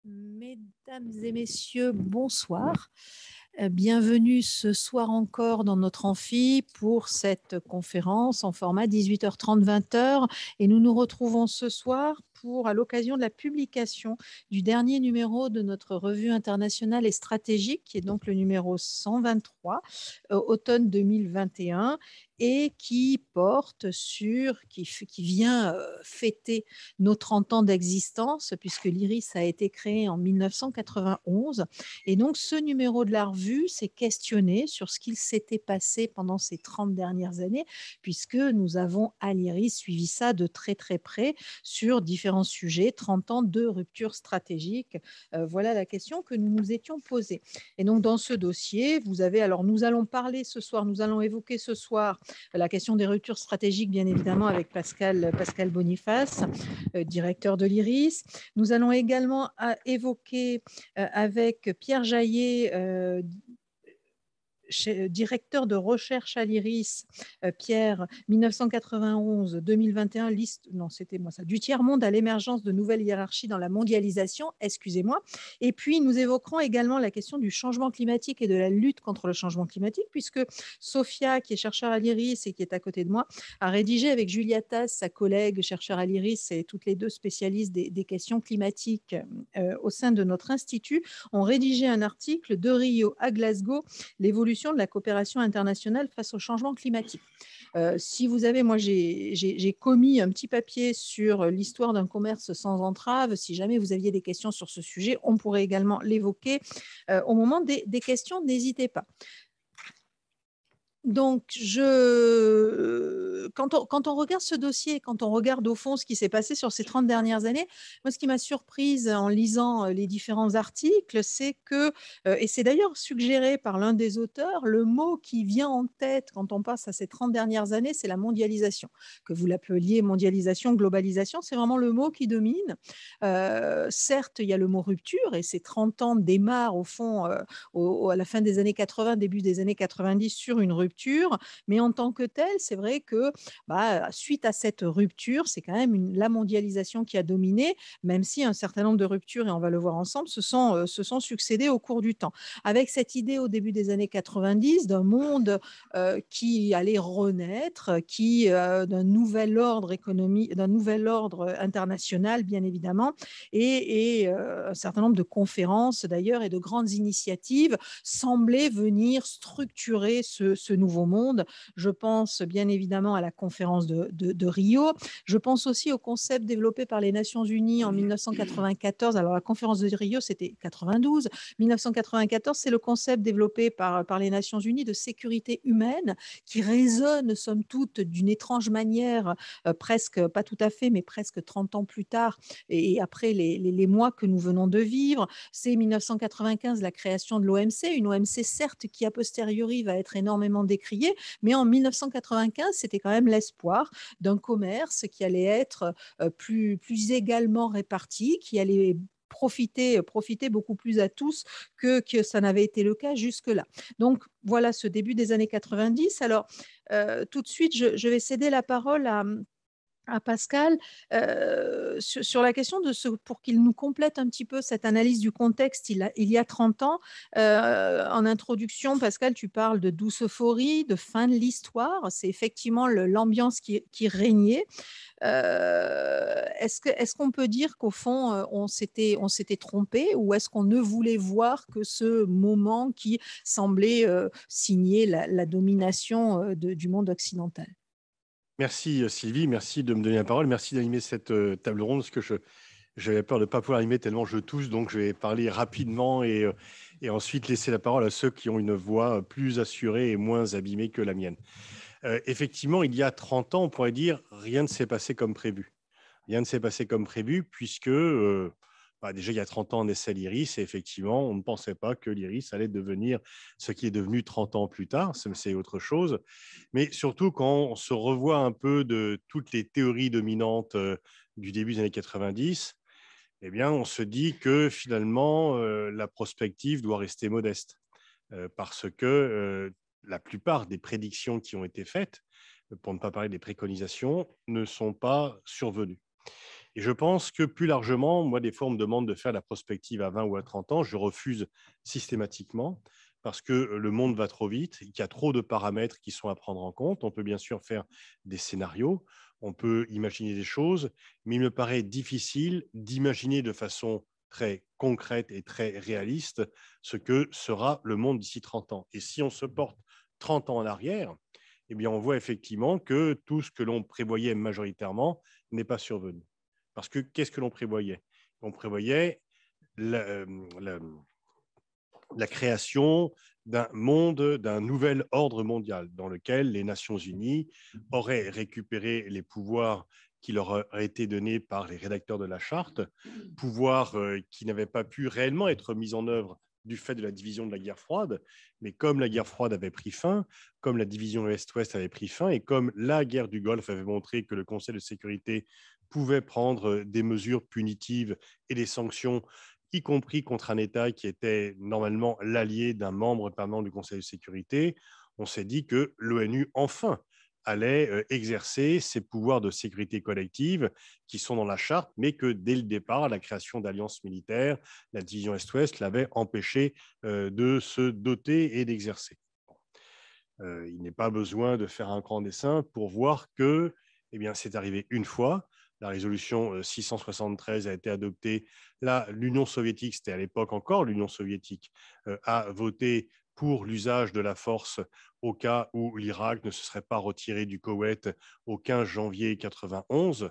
Mesdames et messieurs, bonsoir. Bienvenue ce soir encore dans notre amphi pour cette conférence en format 18h30, 20h. Et nous nous retrouvons ce soir à l'occasion de la publication du dernier numéro de notre revue internationale et stratégique, qui est donc le numéro 123, automne 2021, et qui porte sur, qui vient fêter nos 30 ans d'existence, puisque l'IRIS a été créé en 1991. Et donc, ce numéro de la revue s'est questionné sur ce qu'il s'était passé pendant ces 30 dernières années, puisque nous avons à l'IRIS suivi ça de très très près sur différents sujets, 30 ans de rupture stratégique. Voilà la question que nous nous étions posée. Et donc, dans ce dossier, vous avez, alors nous allons parler ce soir, nous allons évoquer ce soir la question des ruptures stratégiques, bien évidemment, avec Pascal Boniface, directeur de l'IRIS. Nous allons également évoquer avec Pierre Jaillet, directeur de recherche à l'IRIS, Pierre, 1991-2021, liste, non, c'était moi ça, du tiers-monde à l'émergence de nouvelles hiérarchies dans la mondialisation, excusez-moi. Et puis, nous évoquerons également la question du changement climatique et de la lutte contre le changement climatique, puisque Sophia, qui est chercheur à l'IRIS et qui est à côté de moi, a rédigé avec Julia Tass, sa collègue chercheur à l'IRIS, et toutes les deux spécialistes des questions climatiques au sein de notre institut, ont rédigé un article de Rio à Glasgow, l'évolution de la coopération internationale face au changement climatique. Si vous avez, moi j'ai commis un petit papier sur l'histoire d'un commerce sans entrave. Si jamais vous aviez des questions sur ce sujet, on pourrait également l'évoquer au moment des questions, n'hésitez pas. Donc, quand on regarde ce dossier, quand on regarde au fond ce qui s'est passé sur ces 30 dernières années, moi, ce qui m'a surprise en lisant les différents articles, c'est que, et c'est d'ailleurs suggéré par l'un des auteurs, le mot qui vient en tête quand on passe à ces 30 dernières années, c'est la mondialisation. Que vous l'appeliez mondialisation, globalisation, c'est vraiment le mot qui domine. Certes, il y a le mot rupture, et ces 30 ans démarrent au fond à la fin des années 80, début des années 90 sur une rupture. Mais en tant que tel, c'est vrai que suite à cette rupture, c'est quand même la mondialisation qui a dominé, même si un certain nombre de ruptures, et on va le voir ensemble, se sont succédées au cours du temps. Avec cette idée au début des années 90 d'un monde qui allait renaître, d'un nouvel ordre économique, d'un nouvel ordre international, bien évidemment, et un certain nombre de conférences d'ailleurs et de grandes initiatives semblaient venir structurer ce nouveau monde. Je pense bien évidemment à la conférence de Rio. Je pense aussi au concept développé par les Nations Unies en 1994. Alors, la conférence de Rio, c'était 92. 1994, c'est le concept développé par les Nations Unies de sécurité humaine qui résonne, somme toute, d'une étrange manière, presque, pas tout à fait, mais presque 30 ans plus tard, et après les mois que nous venons de vivre. C'est 1995, la création de l'OMC, une OMC certes qui a posteriori va être énormément décriée, mais en 1995, c'était quand même l'espoir d'un commerce qui allait être plus également réparti, qui allait profiter beaucoup plus à tous que ça n'avait été le cas jusque-là. Donc voilà ce début des années 90. Alors tout de suite, je vais céder la parole à Pascal sur la question pour qu'il nous complète un petit peu cette analyse du contexte il y a 30 ans. En introduction, Pascal, tu parles de douce euphorie, de fin de l'histoire. C'est effectivement l'ambiance qui régnait. Est-ce qu'on peut dire qu'au fond, on s'était trompé, ou est-ce qu'on ne voulait voir que ce moment qui semblait signer la domination du monde occidental? Merci Sylvie, merci de me donner la parole, merci d'animer cette table ronde, parce que j'avais peur de ne pas pouvoir animer tellement je tousse, donc je vais parler rapidement et ensuite laisser la parole à ceux qui ont une voix plus assurée et moins abîmée que la mienne. Effectivement, il y a 30 ans, on pourrait dire, rien ne s'est passé comme prévu. Rien ne s'est passé comme prévu puisque déjà, il y a 30 ans, on naissait l'IRIS et effectivement, on ne pensait pas que l'IRIS allait devenir ce qui est devenu 30 ans plus tard. C'est autre chose. Mais surtout, quand on se revoit un peu de toutes les théories dominantes du début des années 90, eh bien, on se dit que finalement, la prospective doit rester modeste parce que la plupart des prédictions qui ont été faites, pour ne pas parler des préconisations, ne sont pas survenues. Et je pense que plus largement, moi, des fois, on me demande de faire la prospective à 20 ou à 30 ans. Je refuse systématiquement parce que le monde va trop vite, qu'il y a trop de paramètres qui sont à prendre en compte. On peut bien sûr faire des scénarios, on peut imaginer des choses, mais il me paraît difficile d'imaginer de façon très concrète et très réaliste ce que sera le monde d'ici 30 ans. Et si on se porte 30 ans en arrière, eh bien, on voit effectivement que tout ce que l'on prévoyait majoritairement n'est pas survenu. Parce que qu'est-ce que l'on prévoyait? On prévoyait la, la, la création d'un monde, d'un nouvel ordre mondial dans lequel les Nations unies auraient récupéré les pouvoirs qui leur auraient été donnés par les rédacteurs de la charte, pouvoirs qui n'avaient pas pu réellement être mis en œuvre du fait de la division de la guerre froide, mais comme la guerre froide avait pris fin, comme la division Est-Ouest avait pris fin, et comme la guerre du Golfe avait montré que le Conseil de sécurité pouvait prendre des mesures punitives et des sanctions, y compris contre un État qui était normalement l'allié d'un membre permanent du Conseil de sécurité, on s'est dit que l'ONU, enfin, allait exercer ses pouvoirs de sécurité collective qui sont dans la charte, mais que dès le départ, la création d'alliances militaires, la division Est-Ouest l'avait empêché de se doter et d'exercer. Il n'est pas besoin de faire un grand dessin pour voir que eh bien, c'est arrivé une fois. La résolution 673 a été adoptée. Là, l'Union soviétique, c'était à l'époque encore l'Union soviétique, a voté pour l'usage de la force au cas où l'Irak ne se serait pas retiré du Koweït au 15 janvier 1991.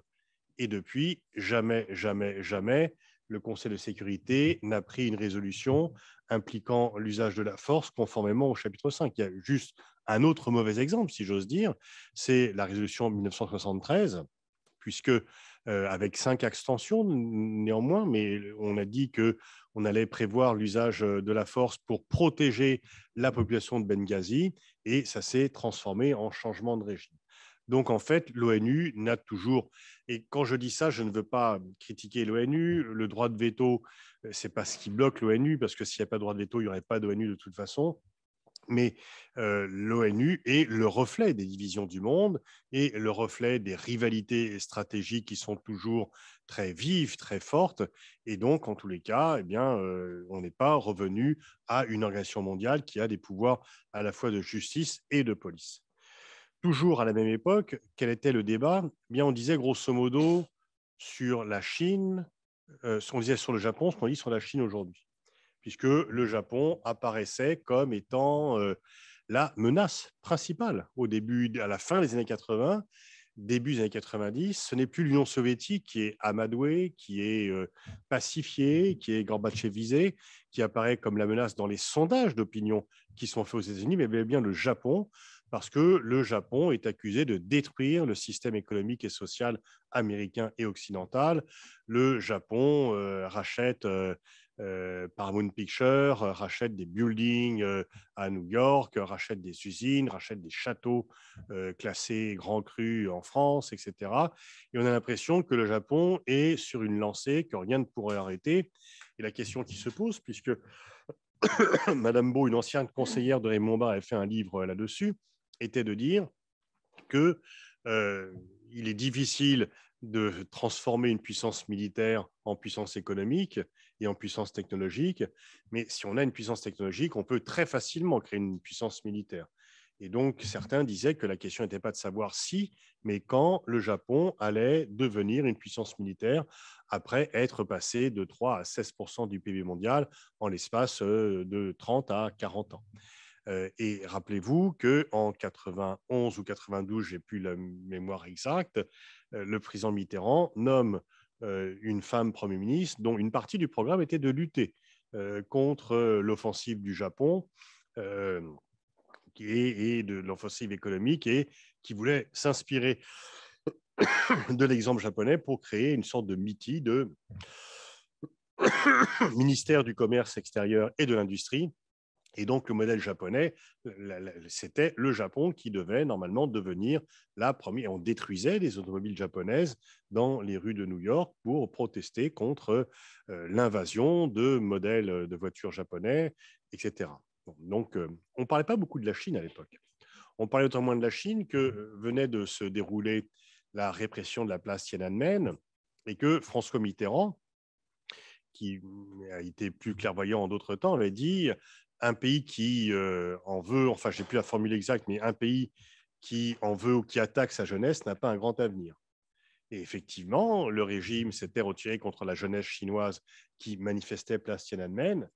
Et depuis, jamais, jamais, jamais, le Conseil de sécurité n'a pris une résolution impliquant l'usage de la force conformément au chapitre 5. Il y a juste un autre mauvais exemple, si j'ose dire, c'est la résolution 1973, puisque avec 5 abstentions néanmoins, mais on a dit qu'on allait prévoir l'usage de la force pour protéger la population de Benghazi, et ça s'est transformé en changement de régime. Donc, en fait, l'ONU n'a toujours, et quand je dis ça, je ne veux pas critiquer l'ONU, le droit de veto, ce n'est pas ce qui bloque l'ONU, parce que s'il n'y a pas de droit de veto, il n'y aurait pas d'ONU de toute façon. Mais l'ONU est le reflet des divisions du monde et le reflet des rivalités stratégiques qui sont toujours très vives, très fortes. Et donc, en tous les cas, eh bien, on n'est pas revenu à une organisation mondiale qui a des pouvoirs à la fois de justice et de police. Toujours à la même époque, quel était le débat? Eh bien, on disait grosso modo sur la Chine, ce qu'on disait sur le Japon, ce qu'on dit sur la Chine aujourd'hui, puisque le Japon apparaissait comme étant la menace principale au début, à la fin des années 80, début des années 90. Ce n'est plus l'Union soviétique qui est amadouée, qui est pacifiée, qui est gorbatchevisée, qui apparaît comme la menace dans les sondages d'opinion qui sont faits aux États-Unis, mais bien le Japon, parce que le Japon est accusé de détruire le système économique et social américain et occidental. Le Japon rachète Paramount Pictures, rachète des buildings à New York, rachète des usines, rachète des châteaux classés Grand Cru en France, etc. Et on a l'impression que le Japon est sur une lancée que rien ne pourrait arrêter. Et la question qui se pose, puisque Madame Beau, une ancienne conseillère de Raymond Barre, avait fait un livre là-dessus, était de dire que il est difficile de transformer une puissance militaire en puissance économique et en puissance technologique, mais si on a une puissance technologique, on peut très facilement créer une puissance militaire. Et donc, certains disaient que la question n'était pas de savoir si, mais quand le Japon allait devenir une puissance militaire après être passé de 3 à 16% du PIB mondial en l'espace de 30 à 40 ans. Et rappelez-vous qu'en 91 ou 92, j'ai plus la mémoire exacte, le président Mitterrand nomme une femme Premier ministre dont une partie du programme était de lutter contre l'offensive du Japon et de l'offensive économique, et qui voulait s'inspirer de l'exemple japonais pour créer une sorte de MITI, de ministère du Commerce extérieur et de l'Industrie. Et donc, le modèle japonais, c'était le Japon qui devait normalement devenir la première. On détruisait les automobiles japonaises dans les rues de New York pour protester contre l'invasion de modèles de voitures japonais, etc. Donc, on ne parlait pas beaucoup de la Chine à l'époque. On parlait autant moins de la Chine que venait de se dérouler la répression de la place Tiananmen et que François Mitterrand, qui a été plus clairvoyant en d'autres temps, avait dit un pays qui en veut, enfin, je n'ai plus la formule exacte, mais un pays qui en veut ou qui attaque sa jeunesse n'a pas un grand avenir. Et effectivement, le régime s'était retiré contre la jeunesse chinoise qui manifestait place Tiananmen.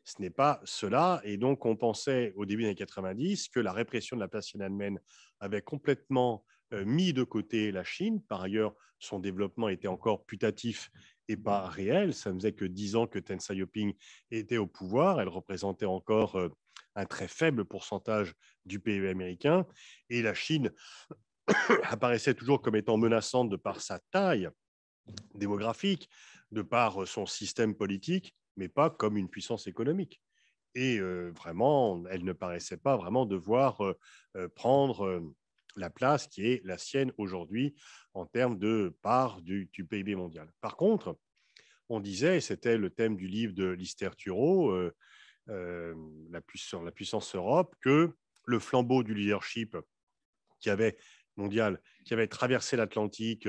Ce n'est pas cela. Et donc, on pensait au début des années 90 que la répression de la place Tiananmen avait complètement mis de côté la Chine. Par ailleurs, son développement était encore putatif et pas réel. Ça ne faisait que 10 ans que Deng Xiaoping était au pouvoir. Elle représentait encore un très faible pourcentage du PIB américain. Et la Chine apparaissait toujours comme étant menaçante de par sa taille démographique, de par son système politique, mais pas comme une puissance économique. Et vraiment, elle ne paraissait pas vraiment devoir prendre la place qui est la sienne aujourd'hui en termes de part du PIB mondial. Par contre, on disait, et c'était le thème du livre de Lister Thurow, la puissance Europe, que le flambeau du leadership qui avait mondial, qui avait traversé l'Atlantique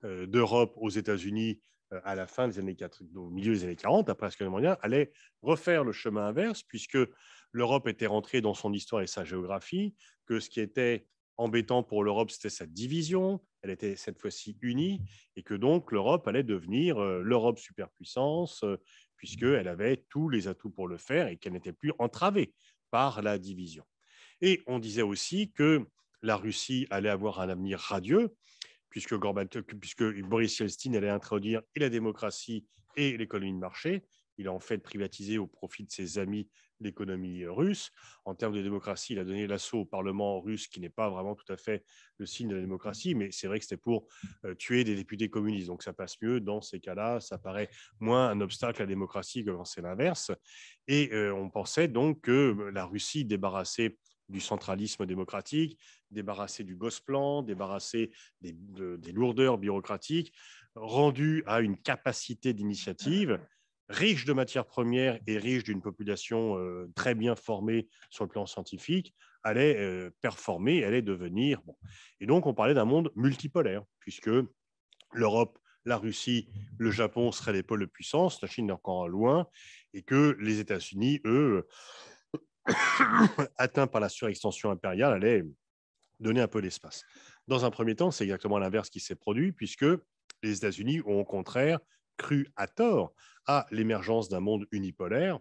d'Europe aux États-Unis à la fin des années 40, au milieu des années 40, après la Seconde Guerre mondiale, allait refaire le chemin inverse, puisque l'Europe était rentrée dans son histoire et sa géographie, que ce qui était embêtant pour l'Europe, c'était sa division, elle était cette fois-ci unie, et que donc l'Europe allait devenir l'Europe superpuissance, puisqu'elle avait tous les atouts pour le faire et qu'elle n'était plus entravée par la division. Et on disait aussi que la Russie allait avoir un avenir radieux, puisque Boris Yeltsin allait introduire et la démocratie et l'économie de marché. Il a en fait privatisé au profit de ses amis l'économie russe. En termes de démocratie, il a donné l'assaut au Parlement russe, qui n'est pas vraiment tout à fait le signe de la démocratie, mais c'est vrai que c'était pour tuer des députés communistes. Donc ça passe mieux dans ces cas-là, ça paraît moins un obstacle à la démocratie que quand c'est l'inverse. Et on pensait donc que la Russie débarrassée du centralisme démocratique, débarrassé du Gosplan, débarrassé des lourdeurs bureaucratiques, rendu à une capacité d'initiative, riche de matières premières et riche d'une population très bien formée sur le plan scientifique, allait performer, allait devenir. Bon. Et donc, on parlait d'un monde multipolaire, puisque l'Europe, la Russie, le Japon seraient les pôles de puissance, la Chine est encore loin, et que les États-Unis, eux, atteints par la surextension impériale, allaient donner un peu d'espace. Dans un premier temps, c'est exactement l'inverse qui s'est produit, puisque les États-Unis ont au contraire cru à tort à l'émergence d'un monde unipolaire,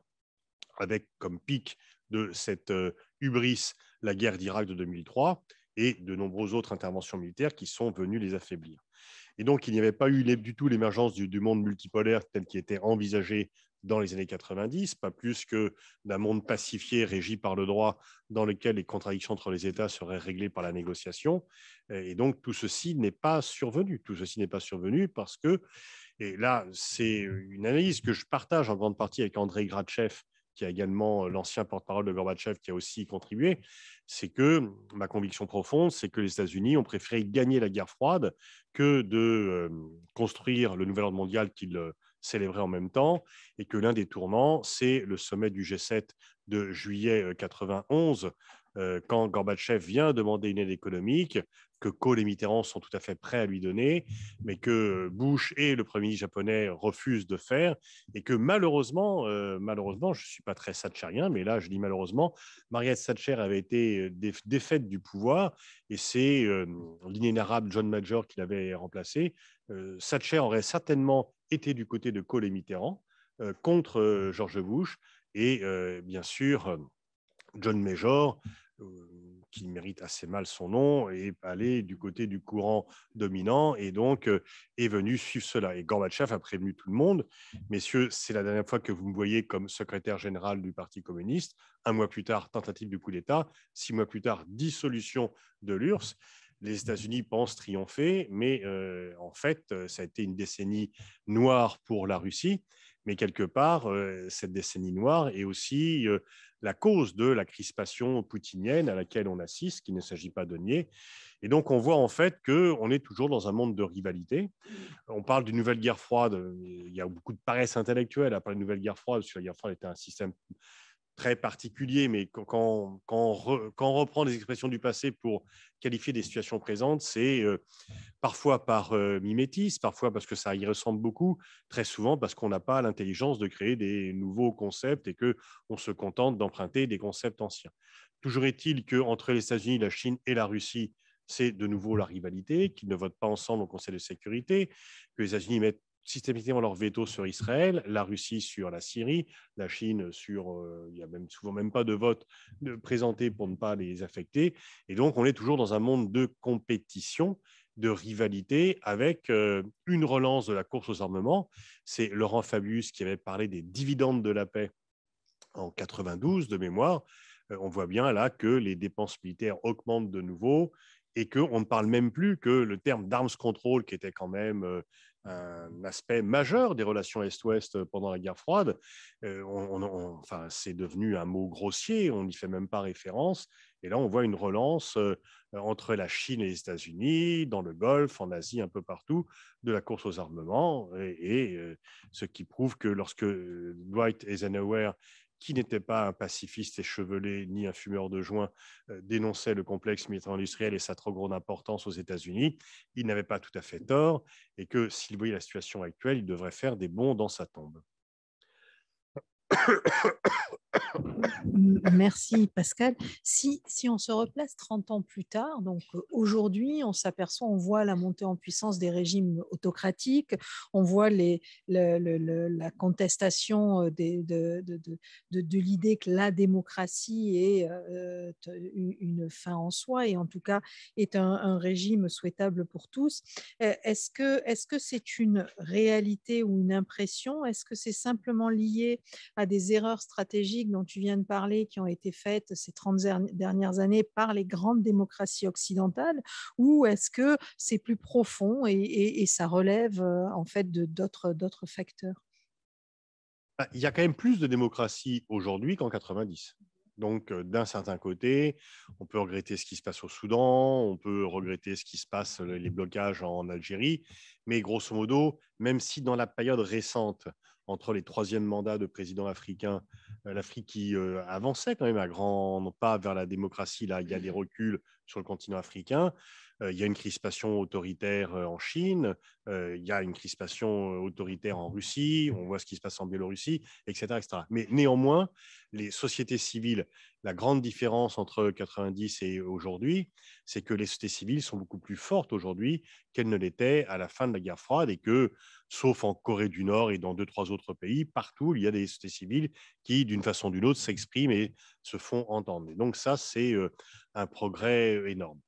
avec comme pic de cette hubris la guerre d'Irak de 2003 et de nombreuses autres interventions militaires qui sont venues les affaiblir. Et donc, il n'y avait pas eu du tout l'émergence du monde multipolaire tel qu'il était envisagé dans les années 90, pas plus que d'un monde pacifié régi par le droit dans lequel les contradictions entre les États seraient réglées par la négociation. Et donc, tout ceci n'est pas survenu. Tout ceci n'est pas survenu parce que, et là, c'est une analyse que je partage en grande partie avec Andrei Gratchev, qui est également l'ancien porte-parole de Gorbatchev, qui a aussi contribué, c'est que ma conviction profonde, c'est que les États-Unis ont préféré gagner la guerre froide que de construire le nouvel ordre mondial qu'ils célébraient en même temps, et que l'un des tournants, c'est le sommet du G7 de juillet 91, quand Gorbatchev vient demander une aide économique, que Kohl et Mitterrand sont tout à fait prêts à lui donner, mais que Bush et le Premier ministre japonais refusent de faire, et que malheureusement, je ne suis pas très thatcherien, mais là je dis malheureusement, Margaret Thatcher avait été défaite du pouvoir, et c'est l'inénarrable John Major qui l'avait remplacé. Thatcher aurait certainement été du côté de Kohl et Mitterrand contre George Bush, et bien sûr, John Major, qui mérite assez mal son nom, est allé du côté du courant dominant et donc est venu suivre cela. Et Gorbatchev a prévenu tout le monde, messieurs, c'est la dernière fois que vous me voyez comme secrétaire général du Parti communiste. Un mois plus tard, tentative du coup d'État. 6 mois plus tard, dissolution de l'URSS. Les États-Unis pensent triompher, mais en fait, ça a été une décennie noire pour la Russie. Mais quelque part, cette décennie noire est aussi la cause de la crispation poutinienne à laquelle on assiste, qu'il ne s'agit pas de nier. Et donc, on voit en fait qu'on est toujours dans un monde de rivalité. On parle d'une nouvelle guerre froide. Il y a beaucoup de paresse intellectuelle à parler de nouvelle guerre froide, parce que la guerre froide était un système très particulier, mais quand on reprend des expressions du passé pour qualifier des situations présentes, c'est parfois par mimétisme, parfois parce que ça y ressemble beaucoup, très souvent parce qu'on n'a pas l'intelligence de créer des nouveaux concepts et qu'on se contente d'emprunter des concepts anciens. Toujours est-il qu'entre les États-Unis, la Chine et la Russie, c'est de nouveau la rivalité, qu'ils ne votent pas ensemble au Conseil de sécurité, que les États-Unis mettent systématiquement leur veto sur Israël, la Russie sur la Syrie, la Chine sur, il n'y a même souvent même pas de vote présenté pour ne pas les affecter. Et donc, on est toujours dans un monde de compétition, de rivalité, avec une relance de la course aux armements. C'est Laurent Fabius qui avait parlé des dividendes de la paix en 92 de mémoire. On voit bien là que les dépenses militaires augmentent de nouveau et qu'on ne parle même plus que le terme d'arms control, qui était quand même un aspect majeur des relations Est-Ouest pendant la guerre froide. Enfin, c'est devenu un mot grossier, on n'y fait même pas référence. Et là, on voit une relance entre la Chine et les États-Unis, dans le Golfe, en Asie, un peu partout, de la course aux armements. Ce qui prouve que lorsque Dwight Eisenhower, qui n'était pas un pacifiste échevelé ni un fumeur de joint, dénonçait le complexe militaire-industriel et sa trop grande importance aux États-Unis, il n'avait pas tout à fait tort et que s'il voyait la situation actuelle, il devrait faire des bonds dans sa tombe. Merci Pascal. Si on se replace 30 ans plus tard, donc aujourd'hui, on s'aperçoit, on voit la montée en puissance des régimes autocratiques, on voit la contestation de l'idée que la démocratie est une fin en soi et en tout cas est un régime souhaitable pour tous. Est-ce que c'est une réalité ou une impression? Est-ce que c'est simplement lié à des erreurs stratégiques dont tu viens de parler qui ont été faites ces 30 dernières années par les grandes démocraties occidentales, ou est-ce que c'est plus profond et ça relève en fait d'autres facteurs? Il y a quand même plus de démocratie aujourd'hui qu'en 90. Donc, d'un certain côté, on peut regretter ce qui se passe au Soudan, on peut regretter ce qui se passe, les blocages en Algérie, mais grosso modo, même si dans la période récente, entre les troisièmes mandats de présidents africains, l'Afrique qui avançait quand même à grands pas vers la démocratie, là, il y a des reculs sur le continent africain. Il y a une crispation autoritaire en Chine, il y a une crispation autoritaire en Russie, on voit ce qui se passe en Biélorussie, etc., etc. Mais néanmoins, les sociétés civiles, la grande différence entre 90 et aujourd'hui, c'est que les sociétés civiles sont beaucoup plus fortes aujourd'hui qu'elles ne l'étaient à la fin de la guerre froide et que, sauf en Corée du Nord et dans 2-3 autres pays, partout, il y a des sociétés civiles qui, d'une façon ou d'une autre, s'expriment et se font entendre. Et donc ça, c'est un progrès énorme.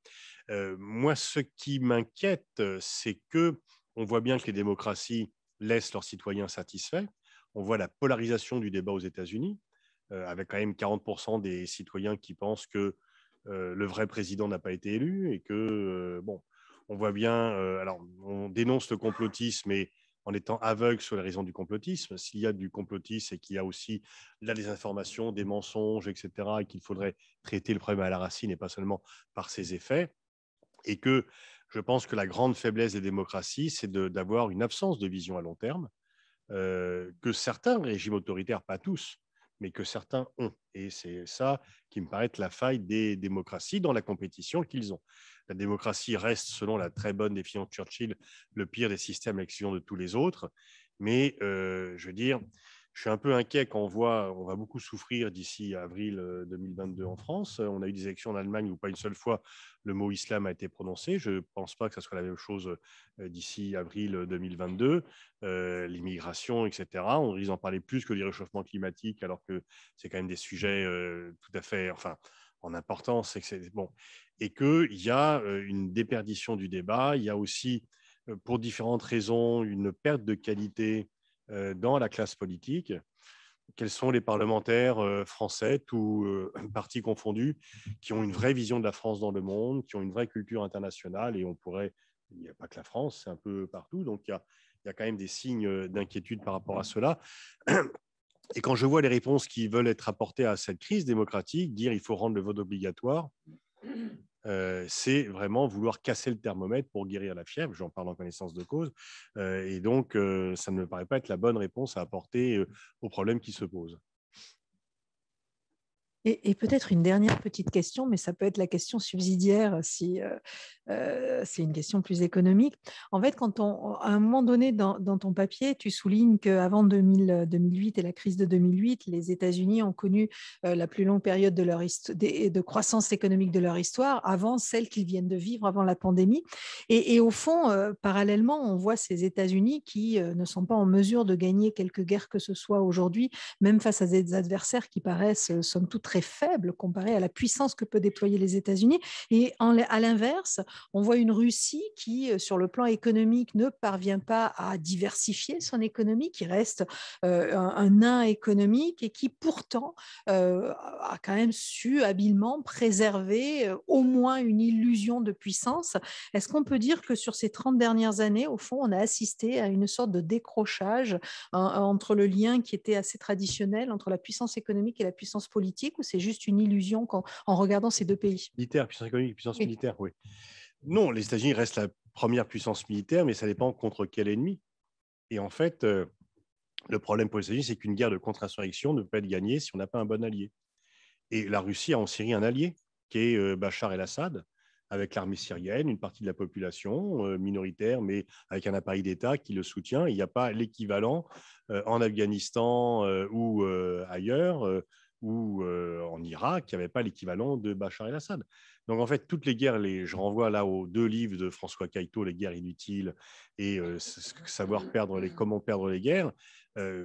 Moi, ce qui m'inquiète, c'est que on voit bien que les démocraties laissent leurs citoyens satisfaits. On voit la polarisation du débat aux États-Unis, avec quand même 40% des citoyens qui pensent que le vrai président n'a pas été élu et que, bon, on voit bien, alors on dénonce le complotisme, mais en étant aveugle sur les raisons du complotisme. S'il y a du complotisme et qu'il y a aussi la désinformation, des mensonges, etc., et qu'il faudrait traiter le problème à la racine et pas seulement par ses effets, et que je pense que la grande faiblesse des démocraties, c'est d'avoir une absence de vision à long terme, que certains régimes autoritaires, pas tous, mais que certains ont. Et c'est ça qui me paraît être la faille des démocraties dans la compétition qu'ils ont. La démocratie reste, selon la très bonne définition de Churchill, le pire des systèmes à l'exclusion de tous les autres. Mais je veux dire, je suis un peu inquiet quand on va beaucoup souffrir d'ici avril 2022 en France. On a eu des élections en Allemagne où pas une seule fois le mot islam a été prononcé. Je ne pense pas que ce soit la même chose d'ici avril 2022. L'immigration, etc. On risque d'en parler plus que du réchauffement climatique, alors que c'est quand même des sujets tout à fait, enfin, en importance. Bon. Et qu'il y a une déperdition du débat. Il y a aussi, pour différentes raisons, une perte de qualité dans la classe politique. Quels sont les parlementaires français, tous partis confondus, qui ont une vraie vision de la France dans le monde, qui ont une vraie culture internationale, et on pourrait, il n'y a pas que la France, c'est un peu partout, donc il y a quand même des signes d'inquiétude par rapport à cela. Et quand je vois les réponses qui veulent être apportées à cette crise démocratique, dire il faut rendre le vote obligatoire, c'est vraiment vouloir casser le thermomètre pour guérir la fièvre, j'en parle en connaissance de cause, et donc ça ne me paraît pas être la bonne réponse à apporter aux problèmes qui se posent. Et peut-être une dernière petite question, mais ça peut être la question subsidiaire si c'est une question plus économique. En fait, à un moment donné dans ton papier, tu soulignes qu'avant 2008 et la crise de 2008, les États-Unis ont connu la plus longue période de croissance économique de leur histoire, avant celle qu'ils viennent de vivre, avant la pandémie. Et au fond, parallèlement, on voit ces États-Unis qui ne sont pas en mesure de gagner quelque guerre que ce soit aujourd'hui, même face à des adversaires qui paraissent, somme toute, très faibles comparés à la puissance que peut déployer les États-Unis. Et à l'inverse, on voit une Russie qui, sur le plan économique, ne parvient pas à diversifier son économie, qui reste un nain économique et qui pourtant a quand même su habilement préserver au moins une illusion de puissance. Est-ce qu'on peut dire que sur ces 30 dernières années, au fond, on a assisté à une sorte de décrochage entre le lien qui était assez traditionnel entre la puissance économique et la puissance politique, ou c'est juste une illusion en regardant ces deux pays? Militaire, puissance économique, puissance Oui. militaire, oui. Non, les États-Unis restent la première puissance militaire, mais ça dépend contre quel ennemi. Et en fait, le problème pour les États-Unis, c'est qu'une guerre de contre-insurrection ne peut pas être gagnée si on n'a pas un bon allié. Et la Russie a en Syrie un allié, qui est Bachar el-Assad, avec l'armée syrienne, une partie de la population minoritaire, mais avec un appareil d'État qui le soutient. Il n'y a pas l'équivalent en Afghanistan ou ailleurs, ou en Irak, il n'y avait pas l'équivalent de Bachar el-Assad. Donc en fait, toutes les guerres, je renvoie là aux 2 livres de François Cailleteau, Les guerres inutiles et comment perdre les guerres.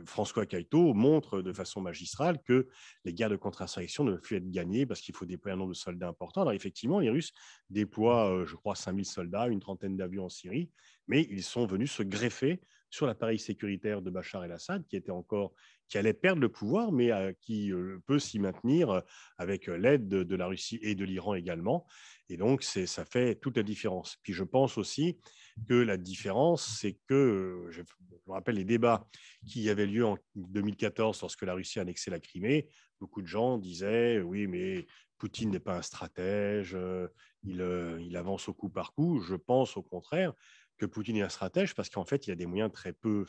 François Cailleteau montre de façon magistrale que les guerres de contre-insurrection ne peuvent être gagnées parce qu'il faut déployer un nombre de soldats important. Alors effectivement, les Russes déploient, je crois, 5000 soldats, une trentaine d'avions en Syrie, mais ils sont venus se greffer sur l'appareil sécuritaire de Bachar el-Assad, qui allait perdre le pouvoir, mais qui peut s'y maintenir avec l'aide de la Russie et de l'Iran également. Et donc, ça fait toute la différence. Puis je pense aussi que la différence, c'est que, je me rappelle les débats qui avaient lieu en 2014 lorsque la Russie a annexé la Crimée. Beaucoup de gens disaient, oui, mais Poutine n'est pas un stratège, il avance au coup par coup. Je pense au contraire que Poutine est un stratège parce qu'en fait, il a des moyens très peu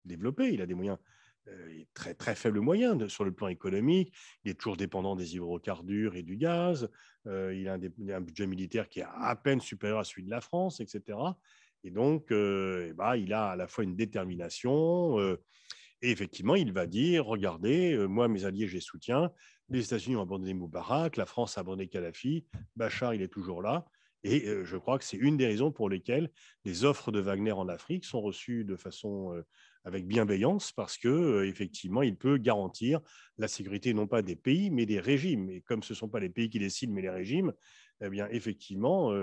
développés, il a des moyens très, très faibles moyens sur le plan économique. Il est toujours dépendant des hydrocarbures et du gaz. Il a un budget militaire qui est à peine supérieur à celui de la France, etc. Et donc, il a à la fois une détermination et effectivement, il va dire, regardez, moi, mes alliés, je les soutiens. Les États-Unis ont abandonné Moubarak, la France a abandonné Kadhafi, Bachar, il est toujours là. Et je crois que c'est une des raisons pour lesquelles les offres de Wagner en Afrique sont reçues de façon avec bienveillance, parce que effectivement, il peut garantir la sécurité non pas des pays, mais des régimes. Et comme ce ne sont pas les pays qui décident, mais les régimes, eh bien, effectivement,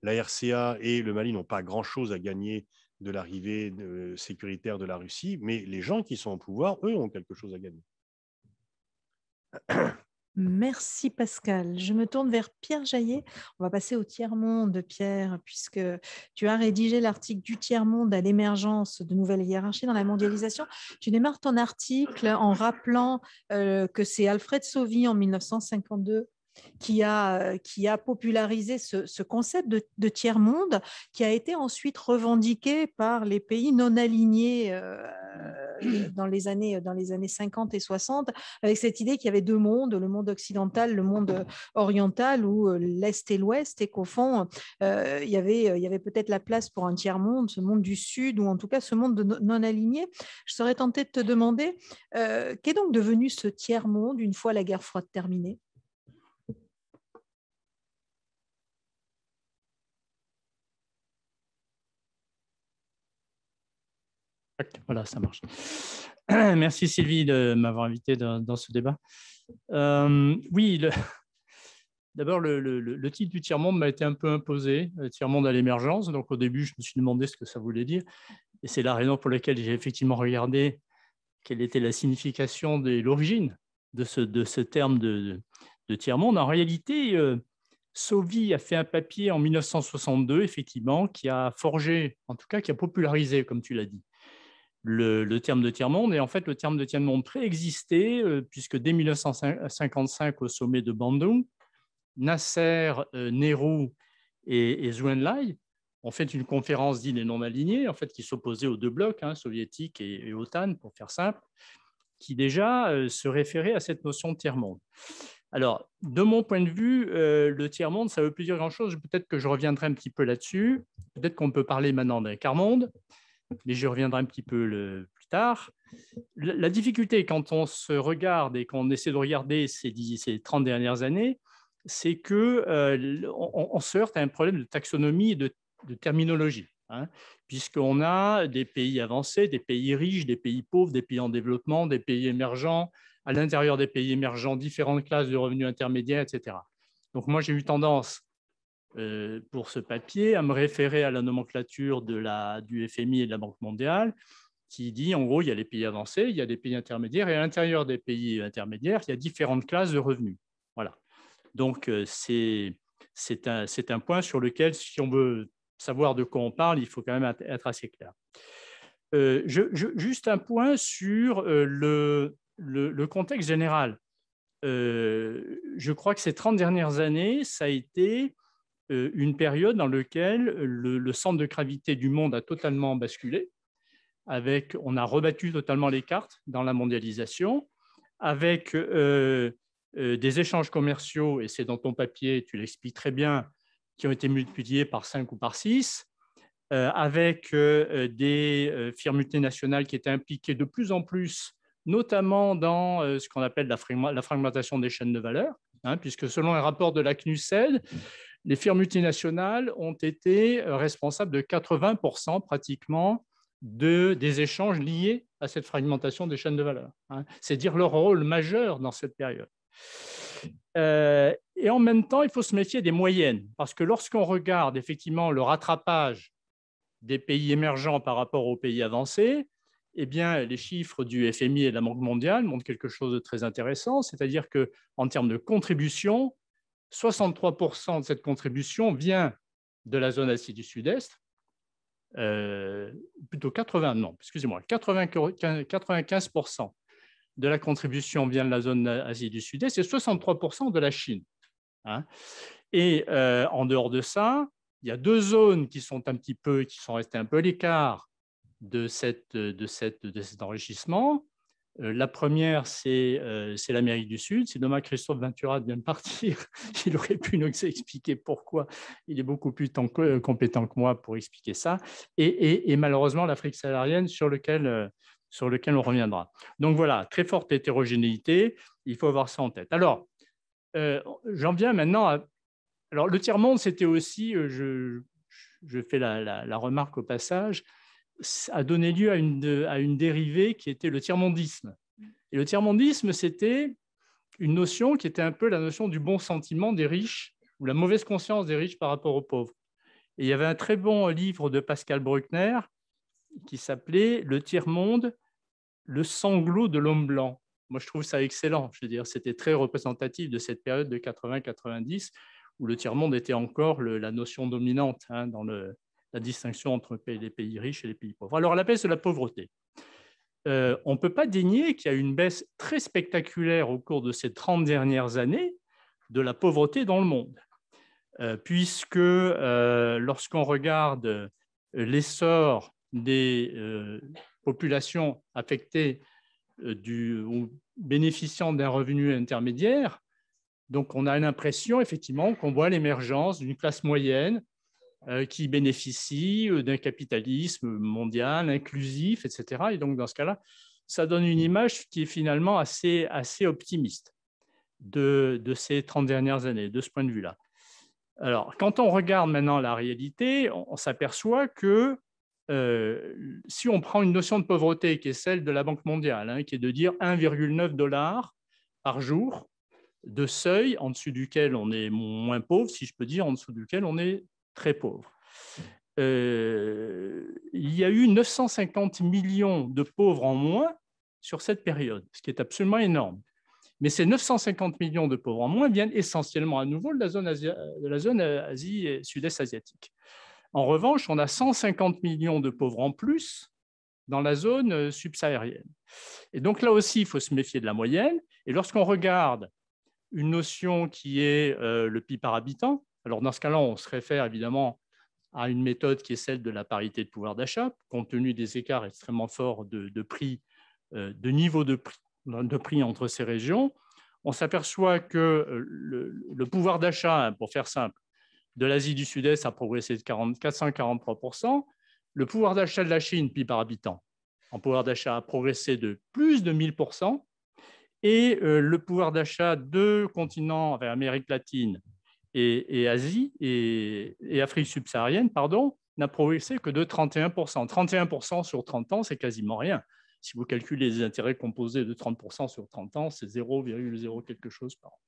la RCA et le Mali n'ont pas grand-chose à gagner de l'arrivée sécuritaire de la Russie, mais les gens qui sont au pouvoir, eux, ont quelque chose à gagner. Merci Pascal. Je me tourne vers Pierre Jaillet. On va passer au tiers-monde, Pierre, puisque tu as rédigé l'article du tiers-monde à l'émergence de nouvelles hiérarchies dans la mondialisation. Tu démarres ton article en rappelant que c'est Alfred Sauvy en 1952 qui a popularisé ce concept de tiers-monde, qui a été ensuite revendiqué par les pays non alignés dans les années 50 et 60, avec cette idée qu'il y avait deux mondes, le monde occidental, le monde oriental, ou l'Est et l'Ouest, et qu'au fond, il y avait peut-être la place pour un tiers-monde, ce monde du Sud, ou en tout cas ce monde non aligné. Je serais tentée de te demander, qu'est donc devenu ce tiers-monde une fois la guerre froide terminée? Voilà, ça marche. Merci Sylvie de m'avoir invité dans ce débat. Oui, d'abord, le titre du tiers-monde m'a été un peu imposé, tiers-monde à l'émergence. Donc au début, je me suis demandé ce que ça voulait dire. Et c'est la raison pour laquelle j'ai effectivement regardé quelle était la signification de l'origine de ce terme de tiers-monde. En réalité, Sauvy a fait un papier en 1962, effectivement, qui a forgé, en tout cas qui a popularisé, comme tu l'as dit, le terme de tiers-monde. Et en fait, le terme de tiers-monde préexistait, puisque dès 1955, au sommet de Bandung, Nasser, Nehru et Zhou Enlai ont fait une conférence dite et non alignée, en fait, qui s'opposait aux deux blocs, soviétiques et OTAN, pour faire simple, qui déjà se référait à cette notion de tiers-monde. Alors, de mon point de vue, le tiers-monde, ça ne veut plus dire grand-chose. Peut-être que je reviendrai un petit peu là-dessus. Peut-être qu'on peut parler maintenant d'un quart-monde, mais je reviendrai un petit peu plus tard. La difficulté, quand on se regarde et qu'on essaie de regarder ces 30 dernières années, c'est qu'on se heurte à un problème de taxonomie et de terminologie, hein, puisqu'on a des pays avancés, des pays riches, des pays pauvres, des pays en développement, des pays émergents, à l'intérieur des pays émergents, différentes classes de revenus intermédiaires, etc. Donc moi, j'ai eu tendance, pour ce papier, à me référer à la nomenclature du FMI et de la Banque mondiale, qui dit, en gros, il y a les pays avancés, il y a des pays intermédiaires, et à l'intérieur des pays intermédiaires, il y a différentes classes de revenus. Voilà. Donc, c'est un point sur lequel, si on veut savoir de quoi on parle, il faut quand même être assez clair. Juste un point sur le contexte général. Je crois que ces 30 dernières années, ça a été une période dans laquelle le centre de gravité du monde a totalement basculé. On a rebattu totalement les cartes dans la mondialisation, avec des échanges commerciaux, et c'est dans ton papier, tu l'expliques très bien, qui ont été multipliés par 5 ou par 6, avec des firmes multinationales qui étaient impliquées de plus en plus, notamment dans ce qu'on appelle la fragmentation des chaînes de valeur, hein, puisque selon un rapport de la CNUSED, les firmes multinationales ont été responsables de 80% pratiquement des échanges liés à cette fragmentation des chaînes de valeur, hein. C'est dire leur rôle majeur dans cette période. Et en même temps, il faut se méfier des moyennes, parce que lorsqu'on regarde effectivement le rattrapage des pays émergents par rapport aux pays avancés, eh bien, les chiffres du FMI et de la Banque mondiale montrent quelque chose de très intéressant, c'est-à-dire qu'en termes de contribution, 63% de cette contribution vient de la zone Asie du Sud-Est, plutôt 95% de la contribution vient de la zone Asie du Sud-Est et 63% de la Chine, hein. Et en dehors de ça, il y a 2 zones qui sont restées un peu à l'écart de cet enrichissement. La première, c'est l'Amérique du Sud. C'est dommage, Christophe Ventura vient de partir. Il aurait pu nous expliquer pourquoi. Il est beaucoup plus compétent que moi pour expliquer ça. Et malheureusement, l'Afrique saharienne, sur lequel on reviendra. Donc voilà, très forte hétérogénéité. Il faut avoir ça en tête. Alors, j'en viens maintenant à... Alors, le tiers-monde, c'était aussi, je fais la remarque au passage, a donné lieu à une dérivée qui était le tiers-mondisme. Et le tiers-mondisme, c'était une notion qui était un peu la notion du bon sentiment des riches ou la mauvaise conscience des riches par rapport aux pauvres. Et il y avait un très bon livre de Pascal Bruckner qui s'appelait « Le tiers-monde, le sanglot de l'homme blanc ». Moi, je trouve ça excellent. Je veux dire, c'était très représentatif de cette période de 80-90 où le tiers-monde était encore la notion dominante, hein, dans la distinction entre les pays riches et les pays pauvres. Alors, la baisse de la pauvreté. On ne peut pas dénier qu'il y a une baisse très spectaculaire au cours de ces 30 dernières années de la pauvreté dans le monde, puisque lorsqu'on regarde l'essor des populations affectées ou bénéficiant d'un revenu intermédiaire, donc on a l'impression effectivement qu'on voit l'émergence d'une classe moyenne qui bénéficie d'un capitalisme mondial, inclusif, etc. Et donc, dans ce cas-là, ça donne une image qui est finalement assez optimiste de ces 30 dernières années, de ce point de vue-là. Alors, quand on regarde maintenant la réalité, on s'aperçoit que si on prend une notion de pauvreté qui est celle de la Banque mondiale, hein, qui est de dire 1,9 $ par jour de seuil en dessous duquel on est moins pauvre, si je peux dire, en dessous duquel on est très pauvre. Il y a eu 950 millions de pauvres en moins sur cette période, ce qui est absolument énorme. Mais ces 950 millions de pauvres en moins viennent essentiellement à nouveau de la zone Asie et Sud-Est asiatique. En revanche, on a 150 millions de pauvres en plus dans la zone subsaharienne. Et donc là aussi, il faut se méfier de la moyenne. Et lorsqu'on regarde une notion qui est le PIB par habitant, alors dans ce cas-là, on se réfère évidemment à une méthode qui est celle de la parité de pouvoir d'achat, compte tenu des écarts extrêmement forts de prix, de niveau de prix entre ces régions. on s'aperçoit que le pouvoir d'achat, pour faire simple, de l'Asie du Sud-Est a progressé de 443%. Le pouvoir d'achat de la Chine, PIB par habitant, en pouvoir d'achat a progressé de plus de 1000%. Et le pouvoir d'achat de continents, Amérique latine et Asie et Afrique subsaharienne, pardon, n'a progressé que de 31%. 31% sur 30 ans, c'est quasiment rien. Si vous calculez les intérêts composés de 30% sur 30 ans, c'est 0,0 quelque chose par an.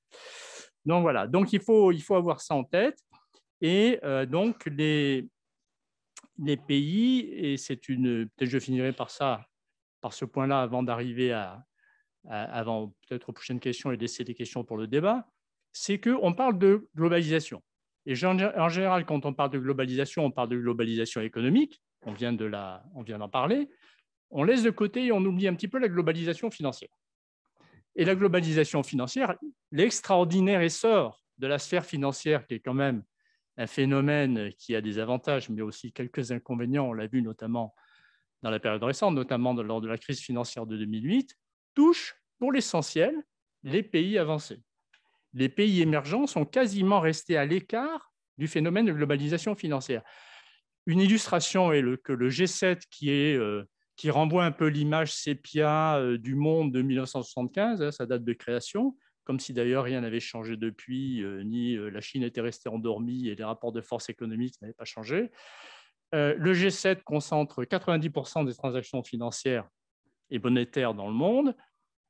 Donc voilà, donc il faut avoir ça en tête. Et donc les pays, et c'est peut-être je finirai par ce point-là avant d'arriver avant peut-être aux prochaines questions et laisser des questions pour le débat, c'est qu'on parle de globalisation. Et en général, quand on parle de globalisation, on parle de globalisation économique, on vient d'en parler, on laisse de côté et on oublie un petit peu la globalisation financière. Et la globalisation financière, l'extraordinaire essor de la sphère financière, qui est quand même un phénomène qui a des avantages, mais aussi quelques inconvénients, on l'a vu notamment dans la période récente, notamment lors de la crise financière de 2008, touche pour l'essentiel les pays avancés. Les pays émergents sont quasiment restés à l'écart du phénomène de globalisation financière. Une illustration est que le G7, qui renvoie un peu l'image sépia du monde de 1975, sa date de création, comme si d'ailleurs rien n'avait changé depuis, ni la Chine était restée endormie et les rapports de force économiques n'avaient pas changé. Le G7 concentre 90% des transactions financières et monétaires dans le monde,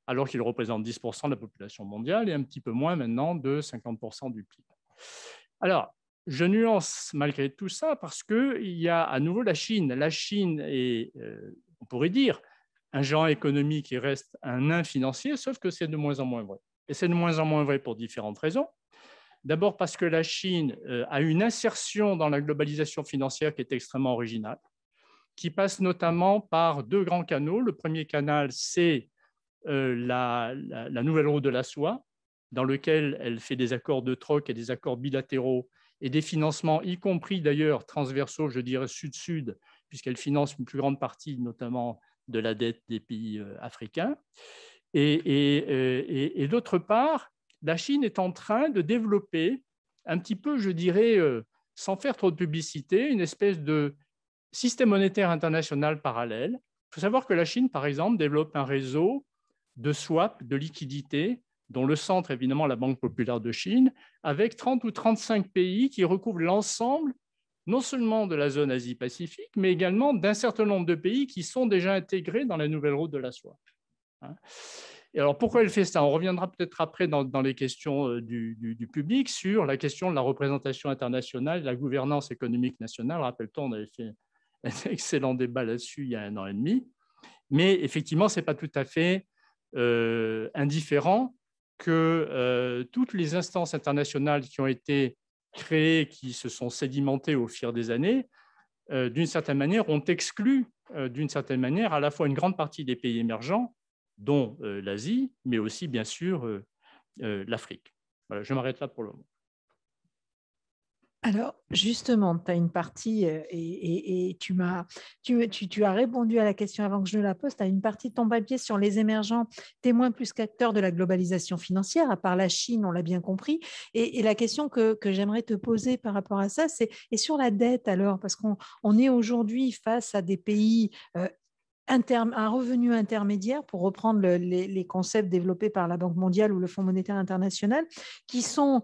alors qu'il représente 10% de la population mondiale et un petit peu moins maintenant de 50% du PIB. Alors, je nuance malgré tout ça parce qu'il y a à nouveau la Chine. La Chine est, on pourrait dire, un géant économique qui reste un nain financier, sauf que c'est de moins en moins vrai. Et c'est de moins en moins vrai pour différentes raisons. D'abord parce que la Chine a une insertion dans la globalisation financière qui est extrêmement originale, qui passe notamment par deux grands canaux. Le premier canal, c'est la nouvelle route de la soie, dans lequel elle fait des accords de troc et des accords bilatéraux et des financements, y compris d'ailleurs transversaux, je dirais sud-sud, puisqu'elle finance une plus grande partie, notamment de la dette des pays africains. Et d'autre part, la Chine est en train de développer un petit peu, je dirais, sans faire trop de publicité, une espèce de système monétaire international parallèle. Il faut savoir que la Chine, par exemple, développe un réseau de swap, de liquidités, dont le centre, évidemment, la Banque populaire de Chine, avec 30 ou 35 pays qui recouvrent l'ensemble, non seulement de la zone Asie-Pacifique, mais également d'un certain nombre de pays qui sont déjà intégrés dans la nouvelle route de la soie. Et alors, pourquoi elle fait ça? On reviendra peut-être après dans les questions du public sur la question de la représentation internationale, la gouvernance économique nationale. Rappelle-toi, on avait fait un excellent débat là-dessus il y a 1 an et demi. Mais effectivement, ce n'est pas tout à fait indifférent que toutes les instances internationales qui ont été créées, qui se sont sédimentées au fil des années, d'une certaine manière, ont exclu, d'une certaine manière, à la fois une grande partie des pays émergents, dont l'Asie, mais aussi, bien sûr, l'Afrique. Voilà, je m'arrête là pour le moment. Alors, justement, tu as une partie, et tu as répondu à la question avant que je ne la pose, tu as une partie de ton papier sur les émergents, témoins plus qu'acteurs de la globalisation financière, à part la Chine, on l'a bien compris. Et la question que j'aimerais te poser par rapport à ça, c'est et sur la dette alors, parce qu'on est aujourd'hui face à des pays un revenu intermédiaire, pour reprendre les concepts développés par la Banque mondiale ou le Fonds monétaire international, qui sont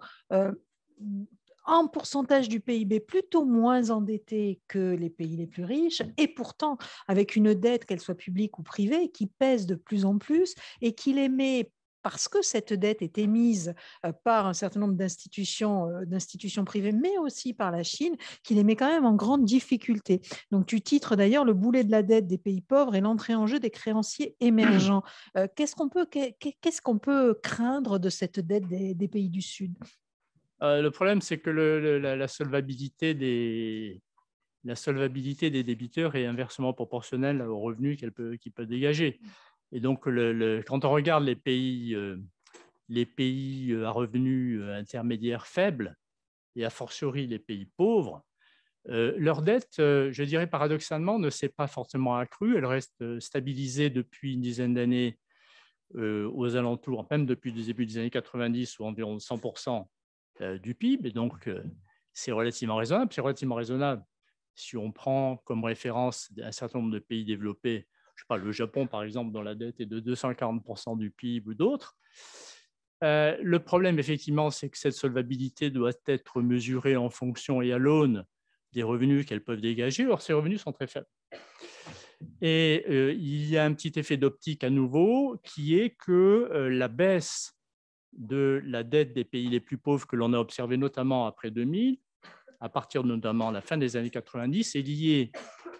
en pourcentage du PIB plutôt moins endettés que les pays les plus riches, et pourtant avec une dette, qu'elle soit publique ou privée, qui pèse de plus en plus et qui les met, parce que cette dette est émise par un certain nombre d'institutions privées, mais aussi par la Chine, qui les met quand même en grande difficulté. Donc, tu titres d'ailleurs le boulet de la dette des pays pauvres et l'entrée en jeu des créanciers émergents. Qu'est-ce qu'on peut craindre de cette dette des pays du Sud? Le problème, c'est que la solvabilité des débiteurs est inversement proportionnelle aux revenus qu'ils peuvent dégager. Et donc, quand on regarde les pays à revenus intermédiaires faibles, et a fortiori les pays pauvres, leur dette, je dirais paradoxalement, ne s'est pas fortement accrue. Elle reste stabilisée depuis une dizaine d'années aux alentours, même depuis le début des années 90, ou environ 100% du PIB. Et donc, c'est relativement raisonnable. C'est relativement raisonnable si on prend comme référence un certain nombre de pays développés, je sais pas, le Japon, par exemple, dont la dette est de 240% du PIB ou d'autres. Le problème, effectivement, c'est que cette solvabilité doit être mesurée en fonction et à l'aune des revenus qu'elles peuvent dégager. Or, ces revenus sont très faibles. Et il y a un petit effet d'optique à nouveau, qui est que la baisse de la dette des pays les plus pauvres que l'on a observé notamment après 2000, à partir notamment de la fin des années 90, est liée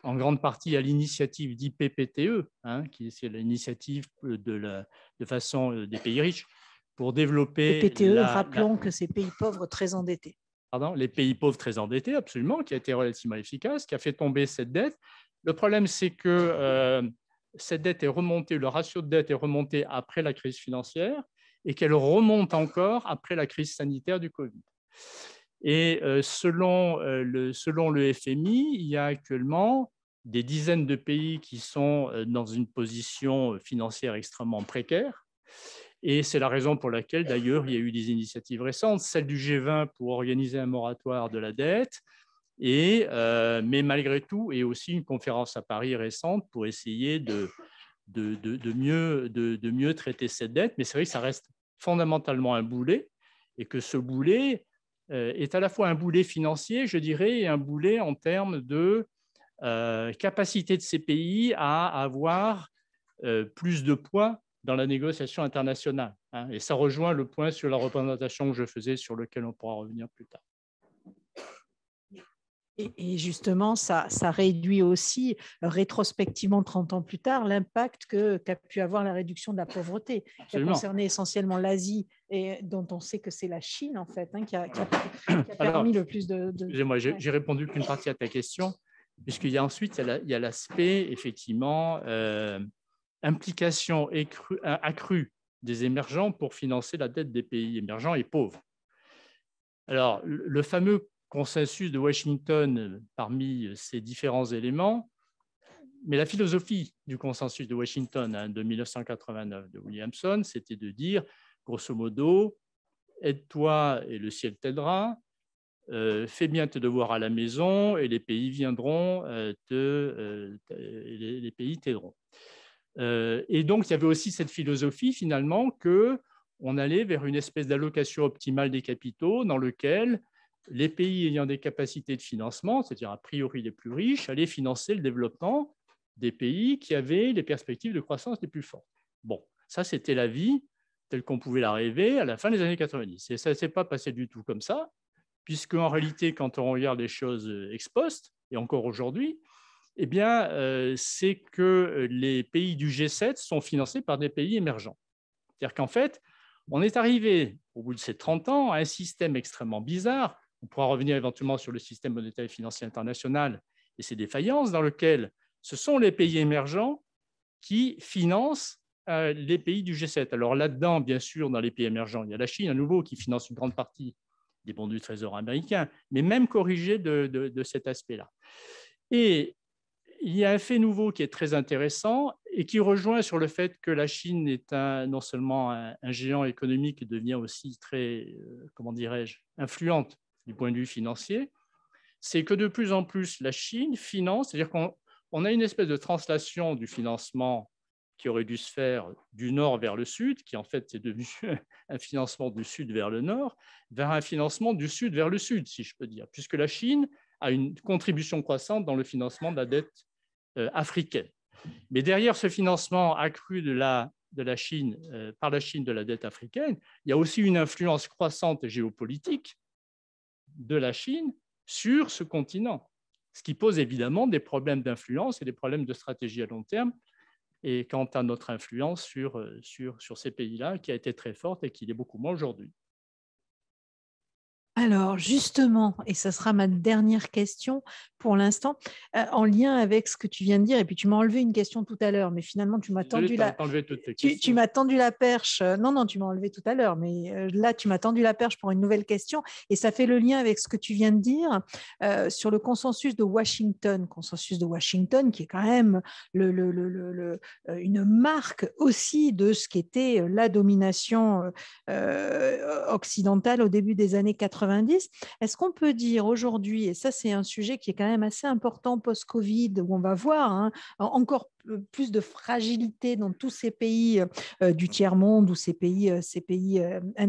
en grande partie à l'initiative d'IPPTE, qui est l'initiative de façon des pays riches pour développer PPTE, rappelons que c'est pays pauvres très endettés. Pardon, les pays pauvres très endettés, absolument, qui a été relativement efficace, qui a fait tomber cette dette. Le problème, c'est que cette dette est remontée, le ratio de dette est remonté après la crise financière et qu'elle remonte encore après la crise sanitaire du Covid. Et selon le FMI, il y a actuellement des dizaines de pays qui sont dans une position financière extrêmement précaire. Et c'est la raison pour laquelle, d'ailleurs, il y a eu des initiatives récentes, celle du G20 pour organiser un moratoire de la dette, mais malgré tout, et aussi une conférence à Paris récente pour essayer de mieux traiter cette dette. Mais c'est vrai que ça reste fondamentalement un boulet, et que ce boulet est à la fois un boulet financier, je dirais, et un boulet en termes de capacité de ces pays à avoir plus de poids dans la négociation internationale. Et ça rejoint le point sur la représentation que je faisais, sur lequel on pourra revenir plus tard. Et justement, ça réduit aussi, rétrospectivement, 30 ans plus tard, l'impact qu'a pu avoir la réduction de la pauvreté, qui a concerné essentiellement l'Asie, et dont on sait que c'est la Chine, en fait, qui a permis le plus de... Excusez-moi, j'ai répondu qu'une partie à ta question, puisqu'il y a ensuite, il y a l'aspect, effectivement, implication accrue des émergents pour financer la dette des pays émergents et pauvres. Alors, le fameux consensus de Washington parmi ces différents éléments, mais la philosophie du consensus de Washington de 1989 de Williamson, c'était de dire, grosso modo, aide-toi et le ciel t'aidera, fais bien tes devoirs à la maison et les pays viendront, les pays t'aideront. Et donc, il y avait aussi cette philosophie, finalement, qu'on allait vers une espèce d'allocation optimale des capitaux dans lequel les pays ayant des capacités de financement, c'est-à-dire a priori les plus riches, allaient financer le développement des pays qui avaient les perspectives de croissance les plus fortes. Bon, ça, c'était la vie telle qu'on pouvait la rêver à la fin des années 90. Et ça ne s'est pas passé du tout comme ça, puisque en réalité, quand on regarde les choses ex post, et encore aujourd'hui, eh bien, c'est que les pays du G7 sont financés par des pays émergents. C'est-à-dire qu'en fait, on est arrivé, au bout de ces 30 ans, à un système extrêmement bizarre. On pourra revenir éventuellement sur le système monétaire et financier international et ses défaillances, dans lequel ce sont les pays émergents qui financent les pays du G7. Alors là-dedans, bien sûr, dans les pays émergents, il y a la Chine à nouveau qui finance une grande partie des bons du Trésor américain, mais même corrigé de cet aspect-là. Et il y a un fait nouveau qui est très intéressant et qui rejoint sur le fait que la Chine est non seulement un géant économique et devient aussi très, comment dirais-je, influente du point de vue financier, c'est que de plus en plus la Chine finance, c'est-à-dire qu'on a une espèce de translation du financement qui aurait dû se faire du nord vers le sud, qui en fait est devenu un financement du sud vers le nord, vers un financement du sud vers le sud, si je peux dire, puisque la Chine a une contribution croissante dans le financement de la dette africaine. Mais derrière ce financement accru de la Chine, par la Chine de la dette africaine, il y a aussi une influence croissante géopolitique de la Chine sur ce continent, ce qui pose évidemment des problèmes d'influence et des problèmes de stratégie à long terme, et quant à notre influence sur ces pays-là, qui a été très forte et qui l'est beaucoup moins aujourd'hui. Alors, justement, et ça sera ma dernière question pour l'instant, en lien avec ce que tu viens de dire, et puis tu m'as enlevé une question tout à l'heure, mais finalement, tu m'as Désolé, tendu la... enlevé toutes tes Tu questions. m'as tendu la perche. Non, non, tu m'as enlevé tout à l'heure, mais là, tu m'as tendu la perche pour une nouvelle question. Et ça fait le lien avec ce que tu viens de dire sur le consensus de Washington. Consensus de Washington, qui est quand même une marque aussi de ce qu'était la domination occidentale au début des années 90. Est-ce qu'on peut dire aujourd'hui, et ça c'est un sujet qui est quand même assez important post-Covid, où on va voir encore plus de fragilité dans tous ces pays du tiers-monde ou ces pays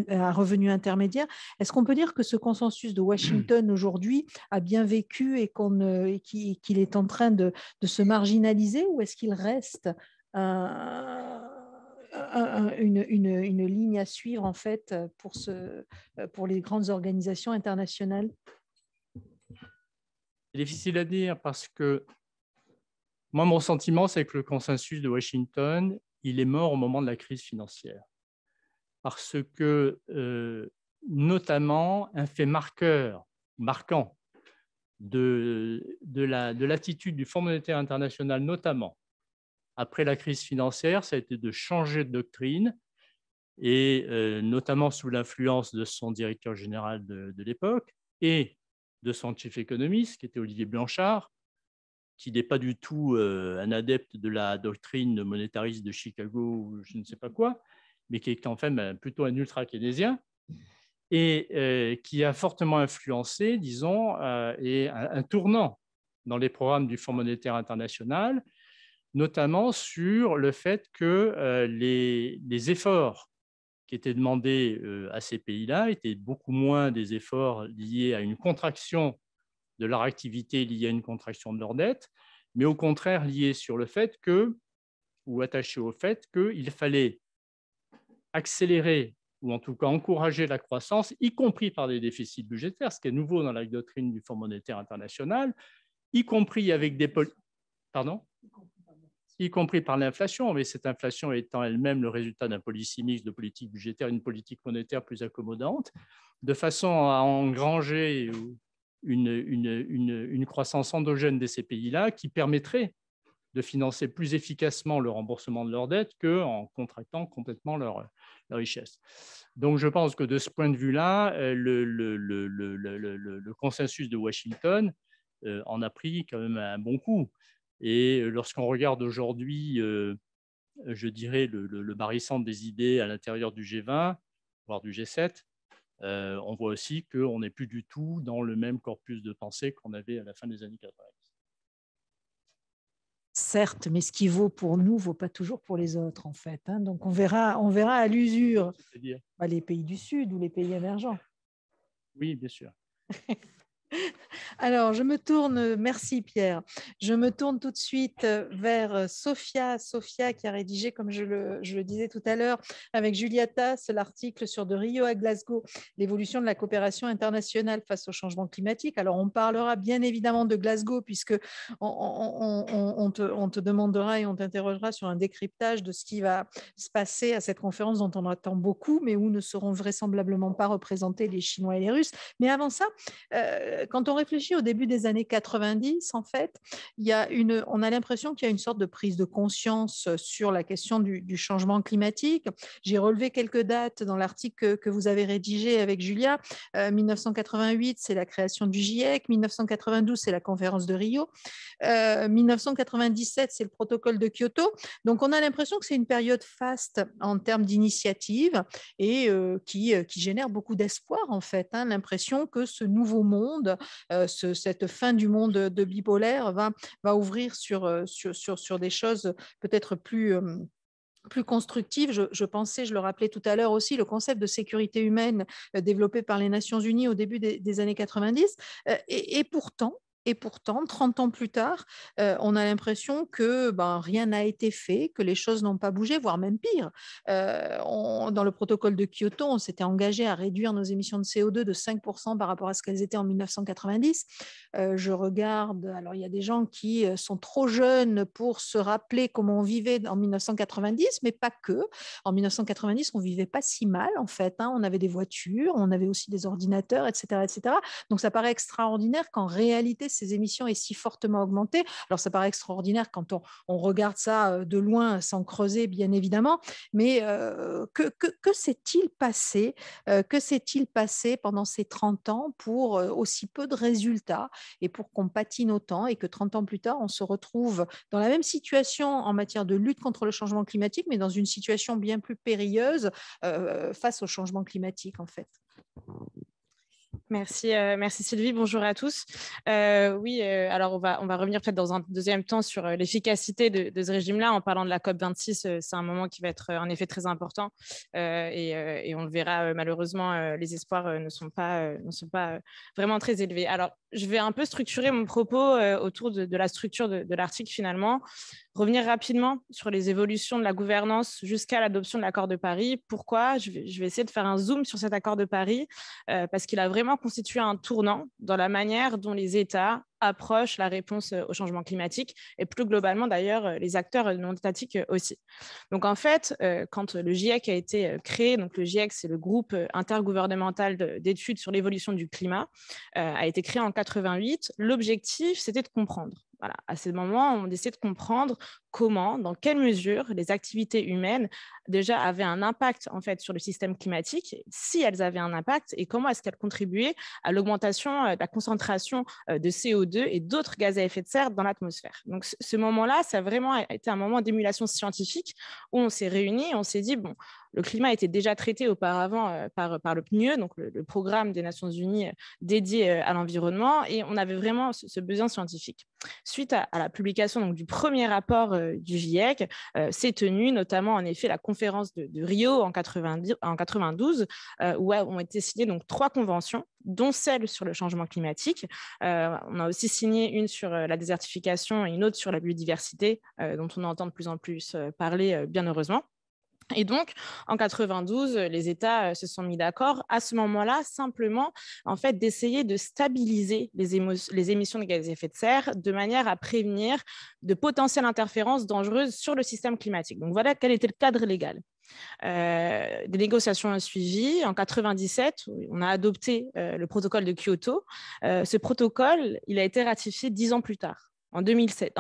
à revenus intermédiaires, est-ce qu'on peut dire que ce consensus de Washington aujourd'hui a bien vécu et qu'il est en train de se marginaliser, ou est-ce qu'il reste une ligne à suivre en fait pour les grandes organisations internationales? C'est difficile à dire parce que moi, mon sentiment, c'est que le consensus de Washington, il est mort au moment de la crise financière. Parce que, notamment, un fait marquant de l'attitude du Fonds monétaire international, notamment après la crise financière, ça a été de changer de doctrine, et notamment sous l'influence de son directeur général de l'époque et de son chief économiste, qui était Olivier Blanchard, qui n'est pas du tout un adepte de la doctrine monétariste de Chicago ou je ne sais pas quoi, mais qui est en fait plutôt un ultra-keynésien, et qui a fortement influencé, disons, et un tournant dans les programmes du Fonds monétaire international, notamment sur le fait que les efforts qui étaient demandés à ces pays-là étaient beaucoup moins des efforts liés à une contraction de leur activité, liée à une contraction de leur dette, mais au contraire liés sur le fait que, ou attachés au fait qu'il fallait accélérer ou en tout cas encourager la croissance, y compris par des déficits budgétaires, ce qui est nouveau dans la doctrine du Fonds monétaire international, y compris avec des... Pardon ? Y compris par l'inflation, mais cette inflation étant elle-même le résultat d'un policy mix de politique budgétaire et une politique monétaire plus accommodante, de façon à engranger une croissance endogène de ces pays-là qui permettrait de financer plus efficacement le remboursement de leurs dettes qu'en contractant complètement leur richesse. Donc je pense que de ce point de vue-là, le consensus de Washington en a pris quand même un bon coup. Et lorsqu'on regarde aujourd'hui, je dirais, le barycentre des idées à l'intérieur du G20, voire du G7, on voit aussi qu'on n'est plus du tout dans le même corpus de pensée qu'on avait à la fin des années 80. Certes, mais ce qui vaut pour nous ne vaut pas toujours pour les autres, en fait. Donc, on verra à l'usure les pays du Sud ou les pays émergents. Oui, bien sûr. Alors, je me tourne, merci Pierre, je me tourne tout de suite vers Sophia qui a rédigé, comme je le disais tout à l'heure, avec Julia Tass, l'article sur de Rio à Glasgow, l'évolution de la coopération internationale face au changement climatique. Alors, on parlera bien évidemment de Glasgow, puisque on te demandera et on t'interrogera sur un décryptage de ce qui va se passer à cette conférence dont on attend beaucoup, mais où ne seront vraisemblablement pas représentés les Chinois et les Russes. Mais avant ça, quand on réfléchit au début des années 90, en fait, on a l'impression qu'il y a une sorte de prise de conscience sur la question du changement climatique. J'ai relevé quelques dates dans l'article que vous avez rédigé avec Julia. 1988, c'est la création du GIEC. 1992, c'est la conférence de Rio. 1997, c'est le protocole de Kyoto. Donc, on a l'impression que c'est une période faste en termes d'initiative et qui génère beaucoup d'espoir, en fait. L'impression que ce nouveau monde, cette fin du monde de bipolaire va ouvrir sur des choses peut-être plus constructive. Je pensais, je le rappelais tout à l'heure aussi, le concept de sécurité humaine développé par les Nations Unies au début des années 90. Et pourtant, Et pourtant, 30 ans plus tard, on a l'impression que rien n'a été fait, que les choses n'ont pas bougé, voire même pire. Dans le protocole de Kyoto, on s'était engagé à réduire nos émissions de CO2 de 5% par rapport à ce qu'elles étaient en 1990. Je regarde, alors il y a des gens qui sont trop jeunes pour se rappeler comment on vivait en 1990, mais pas que. En 1990, on vivait pas si mal en fait. On avait des voitures, on avait aussi des ordinateurs, etc., etc. Donc ça paraît extraordinaire qu'en réalité ces émissions aient si fortement augmenté. Alors ça paraît extraordinaire quand on regarde ça de loin sans creuser, bien évidemment, mais que s'est-il passé que s'est-il passé pendant ces 30 ans pour aussi peu de résultats et pour qu'on patine autant et que 30 ans plus tard, on se retrouve dans la même situation en matière de lutte contre le changement climatique, mais dans une situation bien plus périlleuse face au changement climatique, en fait. Merci, merci Sylvie, bonjour à tous. Alors on va revenir peut-être dans un deuxième temps sur l'efficacité de ce régime-là en parlant de la COP26. C'est un moment qui va être en effet très important et on le verra malheureusement, les espoirs ne sont pas vraiment très élevés. Alors je vais un peu structurer mon propos autour de la structure de l'article finalement. Revenir rapidement sur les évolutions de la gouvernance jusqu'à l'adoption de l'accord de Paris. Pourquoi ? Je vais essayer de faire un zoom sur cet accord de Paris parce qu'il a vraiment constitué un tournant dans la manière dont les États approchent la réponse au changement climatique et plus globalement d'ailleurs les acteurs non étatiques aussi. Donc en fait, quand le GIEC a été créé, donc le GIEC c'est le groupe intergouvernemental d'études sur l'évolution du climat, a été créé en 88, l'objectif c'était de comprendre. Voilà. À ce moment, on essaie de comprendre comment, dans quelle mesure les activités humaines déjà avaient un impact en fait sur le système climatique, si elles avaient un impact et comment est-ce qu'elles contribuaient à l'augmentation de la concentration de CO2 et d'autres gaz à effet de serre dans l'atmosphère. Donc ce moment-là, ça a vraiment été un moment d'émulation scientifique où on s'est réunis et on s'est dit, bon, le climat était déjà traité auparavant par le PNUE, donc le programme des Nations Unies dédié à l'environnement, et on avait vraiment ce besoin scientifique. Suite à la publication donc, du premier rapport du GIEC, s'est tenue notamment en effet la conférence de Rio en 92, où ont été signées donc 3 conventions, dont celle sur le changement climatique. On a aussi signé une sur la désertification et une autre sur la biodiversité, dont on entend de plus en plus parler, bien heureusement. Et donc, en 92, les États se sont mis d'accord à ce moment-là, simplement, en fait, d'essayer de stabiliser les émissions de gaz à effet de serre de manière à prévenir de potentielles interférences dangereuses sur le système climatique. Donc, voilà quel était le cadre légal. Des négociations ont suivi. En 97, on a adopté le protocole de Kyoto. Ce protocole, il a été ratifié 10 ans plus tard. En 2007.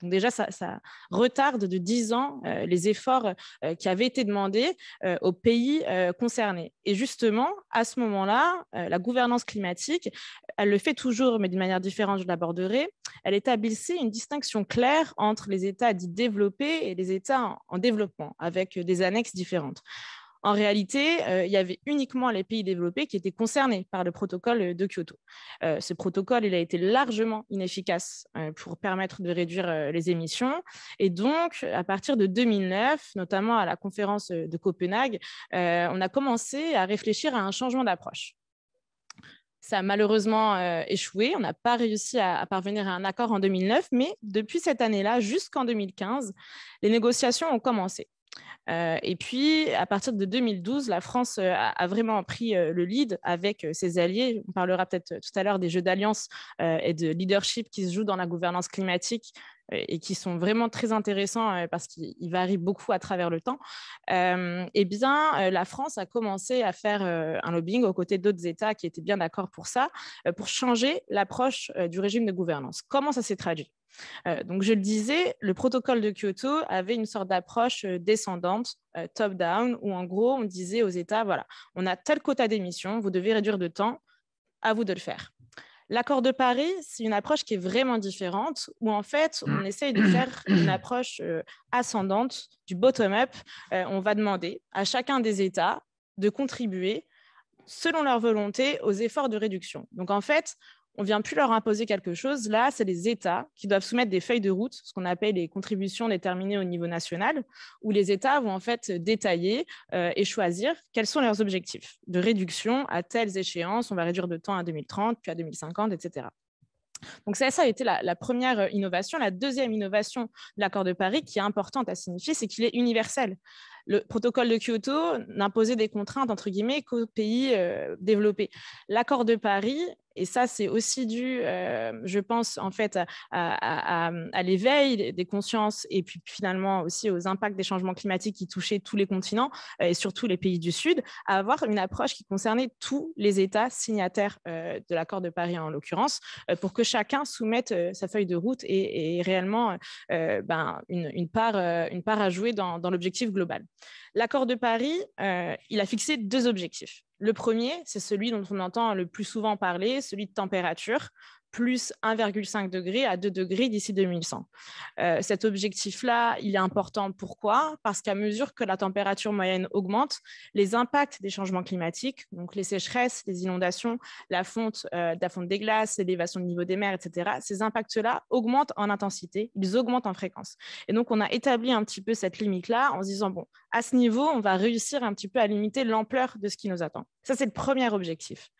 Donc déjà, ça retarde de 10 ans les efforts qui avaient été demandés aux pays concernés. Et justement, à ce moment-là, la gouvernance climatique, elle le fait toujours, mais d'une manière différente, je l'aborderai. Elle établissait une distinction claire entre les États dits développés et les États en développement, avec des annexes différentes. En réalité, il y avait uniquement les pays développés qui étaient concernés par le protocole de Kyoto. Ce protocole, il a été largement inefficace pour permettre de réduire les émissions. Et donc, à partir de 2009, notamment à la conférence de Copenhague, on a commencé à réfléchir à un changement d'approche. Ça a malheureusement échoué. On n'a pas réussi à parvenir à un accord en 2009, mais depuis cette année-là, jusqu'en 2015, les négociations ont commencé. Et puis, à partir de 2012, la France a vraiment pris le lead avec ses alliés. On parlera peut-être tout à l'heure des jeux d'alliance et de leadership qui se jouent dans la gouvernance climatique et qui sont vraiment très intéressants parce qu'ils varient beaucoup à travers le temps. Eh bien, la France a commencé à faire un lobbying aux côtés d'autres États qui étaient bien d'accord pour ça, pour changer l'approche du régime de gouvernance. Comment ça s'est traduit ? Donc, je le disais, le protocole de Kyoto avait une sorte d'approche descendante, top-down, où en gros, on disait aux États, voilà, on a tel quota d'émissions, vous devez réduire de temps, à vous de le faire. L'accord de Paris, c'est une approche qui est vraiment différente, où en fait, on essaye de faire une approche ascendante, du bottom-up. On va demander à chacun des États de contribuer, selon leur volonté, aux efforts de réduction. Donc en fait, on ne vient plus leur imposer quelque chose. Là, c'est les États qui doivent soumettre des feuilles de route, ce qu'on appelle les contributions déterminées au niveau national, où les États vont en fait détailler et choisir quels sont leurs objectifs de réduction à telles échéances. On va réduire de temps à 2030, puis à 2050, etc. Donc ça a été la première innovation. La deuxième innovation de l'accord de Paris, qui est importante à signifier, c'est qu'il est universel. Le protocole de Kyoto n'imposait des contraintes, entre guillemets, qu'aux pays développés. L'accord de Paris, et ça, c'est aussi dû, je pense, en fait, à l'éveil des consciences et puis finalement aussi aux impacts des changements climatiques qui touchaient tous les continents et surtout les pays du Sud, à avoir une approche qui concernait tous les États signataires de l'accord de Paris, en l'occurrence, pour que chacun soumette sa feuille de route et réellement une part à jouer dans l'objectif global. L'accord de Paris, il a fixé 2 objectifs. Le premier, c'est celui dont on entend le plus souvent parler, celui de température, plus 1,5 degré à 2 degrés d'ici 2100. Cet objectif-là, il est important. Pourquoi ? Parce qu'à mesure que la température moyenne augmente, les impacts des changements climatiques, donc les sécheresses, les inondations, la fonte des glaces, l'élévation du niveau des mers, etc., ces impacts-là augmentent en intensité, ils augmentent en fréquence. Et donc, on a établi un petit peu cette limite-là en se disant, bon, à ce niveau, on va réussir un petit peu à limiter l'ampleur de ce qui nous attend. Ça, c'est le premier objectif.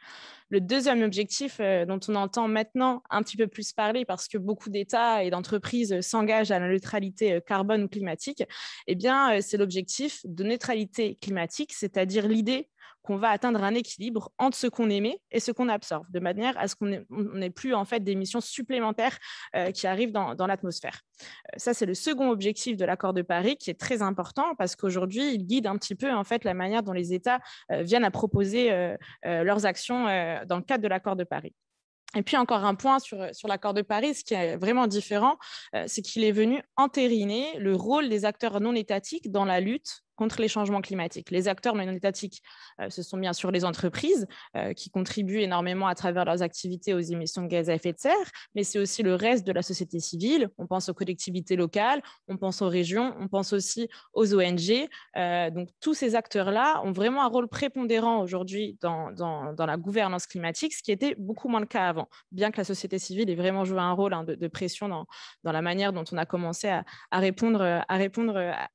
Le deuxième objectif dont on entend maintenant un petit peu plus parler parce que beaucoup d'États et d'entreprises s'engagent à la neutralité carbone ou climatique, eh bien, c'est l'objectif de neutralité climatique, c'est-à-dire l'idée qu'on va atteindre un équilibre entre ce qu'on émet et ce qu'on absorbe, de manière à ce qu'on n'ait plus en fait d'émissions supplémentaires qui arrivent dans l'atmosphère. Ça, c'est le second objectif de l'accord de Paris qui est très important parce qu'aujourd'hui, il guide un petit peu en fait la manière dont les États viennent à proposer leurs actions dans le cadre de l'accord de Paris. Et puis encore un point sur l'accord de Paris, ce qui est vraiment différent, c'est qu'il est venu entériner le rôle des acteurs non étatiques dans la lutte contre les changements climatiques. Les acteurs non étatiques, ce sont bien sûr les entreprises qui contribuent énormément à travers leurs activités aux émissions de gaz à effet de serre, mais c'est aussi le reste de la société civile. On pense aux collectivités locales, on pense aux régions, on pense aussi aux ONG. Donc tous ces acteurs-là ont vraiment un rôle prépondérant aujourd'hui dans la gouvernance climatique, ce qui était beaucoup moins le cas avant, bien que la société civile ait vraiment joué un rôle de pression dans la manière dont on a commencé à répondre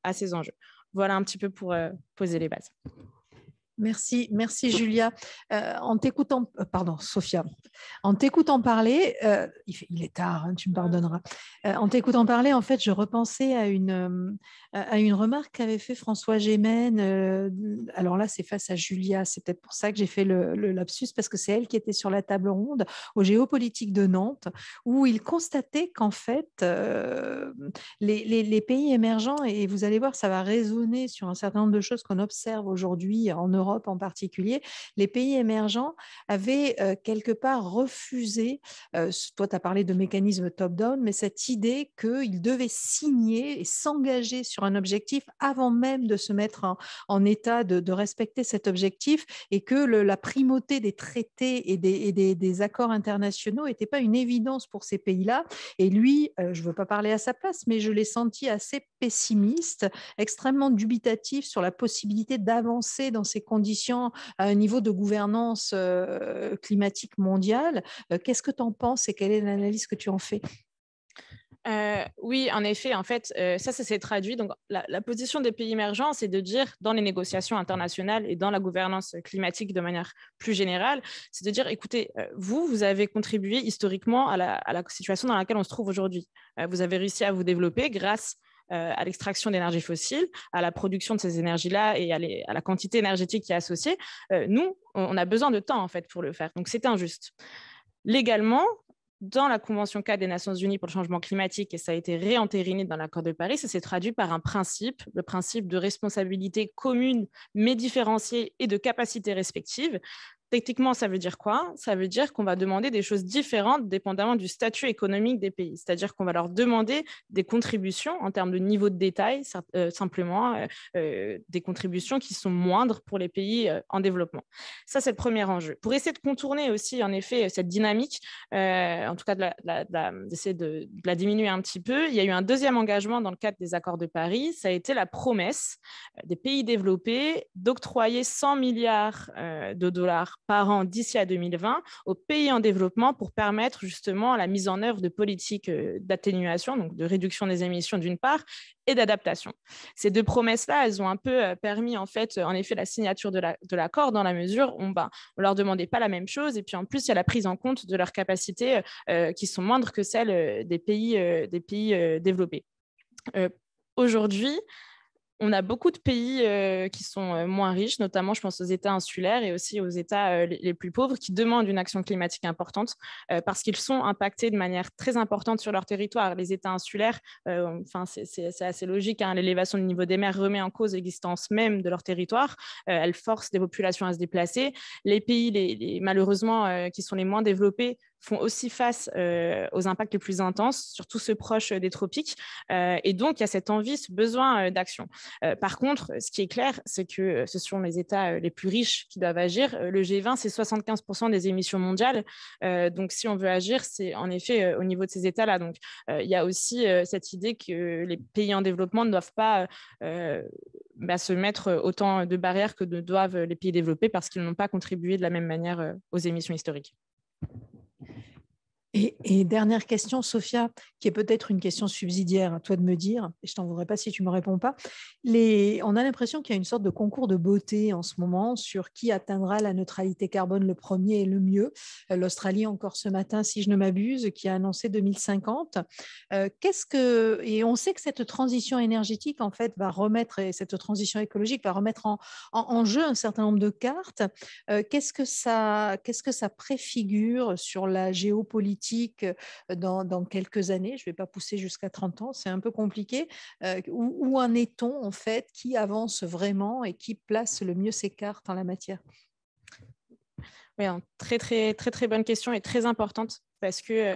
à ces enjeux. Voilà un petit peu pour poser les bases. Merci Julia. En t'écoutant, pardon, Sophia, en t'écoutant parler, il est tard, hein, tu me pardonneras. En t'écoutant parler, en fait, je repensais à une remarque qu'avait fait François Gémen. Alors là, c'est face à Julia. C'est peut-être pour ça que j'ai fait le lapsus, parce que c'est elle qui était sur la table ronde au Géopolitique de Nantes, où il constatait qu'en fait, les pays émergents, et vous allez voir, ça va résonner sur un certain nombre de choses qu'on observe aujourd'hui en Europe en particulier, les pays émergents avaient quelque part refusé, toi tu as parlé de mécanisme top-down, mais cette idée qu'ils devaient signer et s'engager sur un objectif avant même de se mettre en état de respecter cet objectif, et que la primauté des traités et des accords internationaux n'était pas une évidence pour ces pays-là. Et lui, je ne veux pas parler à sa place, mais je l'ai senti assez pessimiste, extrêmement dubitatif sur la possibilité d'avancer dans ces conditions à un niveau de gouvernance climatique mondiale. Qu'est-ce que tu en penses et quelle est l'analyse que tu en fais ? Oui, en effet, en fait, ça s'est traduit. Donc, la position des pays émergents, c'est de dire, dans les négociations internationales et dans la gouvernance climatique de manière plus générale, c'est de dire, écoutez, vous avez contribué historiquement à la situation dans laquelle on se trouve aujourd'hui. Vous avez réussi à vous développer grâce à l'extraction d'énergie fossile, à la production de ces énergies-là et à la quantité énergétique qui est associée. Nous, on a besoin de temps, en fait, pour le faire. Donc, c'est injuste. Légalement, dans la Convention cadre des Nations Unies pour le changement climatique, et ça a été réentériné dans l'accord de Paris, ça s'est traduit par un principe, le principe de responsabilité commune mais différenciée et de capacité respective. Techniquement, ça veut dire quoi ? Ça veut dire qu'on va demander des choses différentes dépendamment du statut économique des pays. C'est-à-dire qu'on va leur demander des contributions en termes de niveau de détail, simplement des contributions qui sont moindres pour les pays en développement. Ça, c'est le premier enjeu. Pour essayer de contourner aussi, en effet, cette dynamique, en tout cas d'essayer de la diminuer un petit peu, il y a eu un deuxième engagement dans le cadre des accords de Paris. Ça a été la promesse des pays développés d'octroyer 100 milliards de dollars par an d'ici à 2020 aux pays en développement pour permettre justement la mise en œuvre de politiques d'atténuation, donc de réduction des émissions d'une part, et d'adaptation. Ces deux promesses-là, elles ont un peu permis en effet la signature de l'accord dans la mesure où on leur demandait pas la même chose et puis en plus il y a la prise en compte de leurs capacités qui sont moindres que celles des pays développés. Aujourd'hui, on a beaucoup de pays qui sont moins riches, notamment je pense aux États insulaires et aussi aux États les plus pauvres qui demandent une action climatique importante parce qu'ils sont impactés de manière très importante sur leur territoire. Les États insulaires, c'est assez logique, hein, l'élévation du niveau des mers remet en cause l'existence même de leur territoire, elle force des populations à se déplacer. Les pays, malheureusement, qui sont les moins développés, font aussi face aux impacts les plus intenses, surtout ceux proches des tropiques. Et donc, il y a cette envie, ce besoin d'action. Par contre, ce qui est clair, c'est que ce sont les États les plus riches qui doivent agir. Le G20, c'est 75% des émissions mondiales. Donc, si on veut agir, c'est en effet au niveau de ces États-là. Donc, il y a aussi cette idée que les pays en développement ne doivent pas se mettre autant de barrières que ne doivent les pays développés parce qu'ils n'ont pas contribué de la même manière aux émissions historiques. Et dernière question, Sophia, qui est peut-être une question subsidiaire, à toi de me dire, et je ne t'en voudrais pas si tu ne me réponds pas. On a l'impression qu'il y a une sorte de concours de beauté en ce moment sur qui atteindra la neutralité carbone le premier et le mieux. L'Australie, encore ce matin, si je ne m'abuse, qui a annoncé 2050. Et on sait que cette transition énergétique, en fait, et cette transition écologique va remettre en jeu un certain nombre de cartes. Qu'est-ce que ça préfigure sur la géopolitique dans quelques années? Je ne vais pas pousser jusqu'à 30 ans, c'est un peu compliqué. Où en est-on, en fait? Qui avance vraiment et qui place le mieux ses cartes en la matière? Oui, très, très, très, très bonne question et très importante. Parce que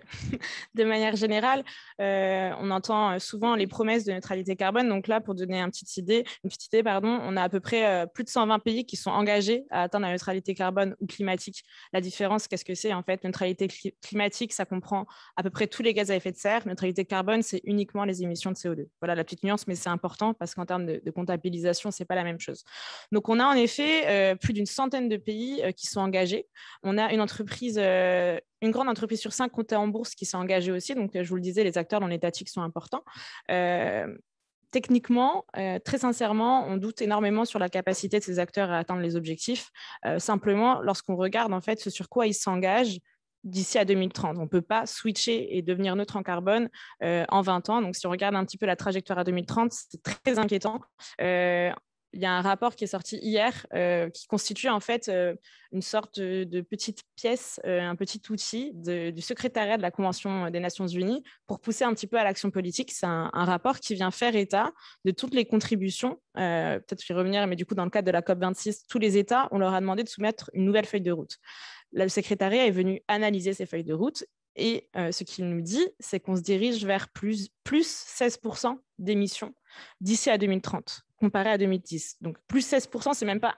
de manière générale, on entend souvent les promesses de neutralité carbone. Donc là, pour donner une petite idée, on a à peu près plus de 120 pays qui sont engagés à atteindre la neutralité carbone ou climatique. La différence, qu'est-ce que c'est en fait? Neutralité climatique, ça comprend à peu près tous les gaz à effet de serre. Neutralité carbone, c'est uniquement les émissions de CO2. Voilà la petite nuance, mais c'est important parce qu'en termes de comptabilisation, ce n'est pas la même chose. Donc on a en effet plus d'une centaine de pays qui sont engagés. On a une grande entreprise sur 5 cotée en bourse qui s'est engagée aussi. Donc, je vous le disais, les acteurs dans l'étatique sont importants. Techniquement, très sincèrement, on doute énormément sur la capacité de ces acteurs à atteindre les objectifs. Simplement, lorsqu'on regarde en fait ce sur quoi ils s'engagent d'ici à 2030. On ne peut pas switcher et devenir neutre en carbone en 20 ans. Donc, si on regarde un petit peu la trajectoire à 2030, c'est très inquiétant. Il y a un rapport qui est sorti hier qui constitue en fait une sorte de petite pièce, un petit outil du secrétariat de la Convention des Nations Unies pour pousser un petit peu à l'action politique. C'est un rapport qui vient faire état de toutes les contributions. Peut-être je vais revenir, mais du coup, dans le cadre de la COP26, tous les États, on leur a demandé de soumettre une nouvelle feuille de route. Là, le secrétariat est venu analyser ces feuilles de route. Et ce qu'il nous dit, c'est qu'on se dirige vers plus 16% d'émissions d'ici à 2030, comparé à 2010. Donc, plus 16%, c'est même pas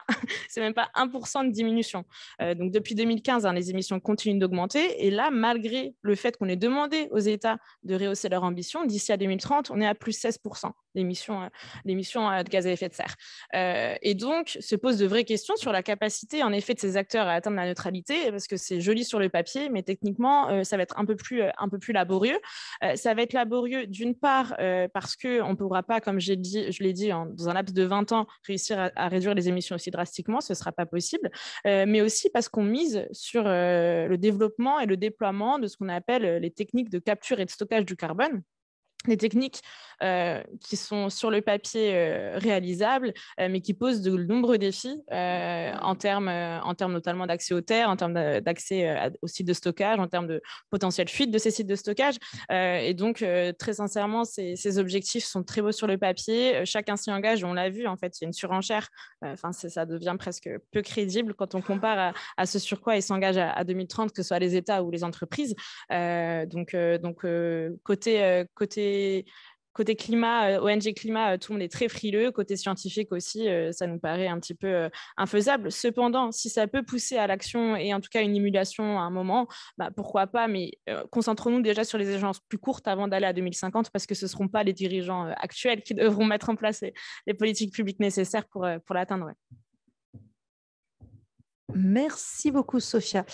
1% de diminution. Donc, depuis 2015, les émissions continuent d'augmenter. Et là, malgré le fait qu'on ait demandé aux États de rehausser leur ambition, d'ici à 2030, on est à plus 16% d'émissions de gaz à effet de serre. Et donc, se posent de vraies questions sur la capacité, en effet, de ces acteurs à atteindre la neutralité, parce que c'est joli sur le papier, mais techniquement, ça va être un peu plus laborieux. Ça va être laborieux, d'une part, parce qu'on ne pourra pas, comme je l'ai dit, dans un laps de 20 ans, réussir à réduire les émissions aussi drastiquement, ce ne sera pas possible, mais aussi parce qu'on mise sur le développement et le déploiement de ce qu'on appelle les techniques de capture et de stockage du carbone. Des techniques qui sont sur le papier réalisables, mais qui posent de nombreux défis en termes notamment d'accès aux terres, en termes d'accès aux sites de stockage, en termes de potentielle fuite de ces sites de stockage. Et donc, très sincèrement, ces objectifs sont très beaux sur le papier. Chacun s'y engage, on l'a vu, en fait, il y a une surenchère. Ça devient presque peu crédible quand on compare à ce sur quoi ils s'engagent à 2030, que ce soit les États ou les entreprises. Côté climat, ONG Climat, tout le monde est très frileux. Côté scientifique aussi, ça nous paraît un petit peu infaisable. Cependant, si ça peut pousser à l'action et en tout cas une émulation à un moment, pourquoi pas, mais concentrons-nous déjà sur les échéances plus courtes avant d'aller à 2050 parce que ce ne seront pas les dirigeants actuels qui devront mettre en place les politiques publiques nécessaires pour l'atteindre. Ouais. Merci beaucoup, Sophia.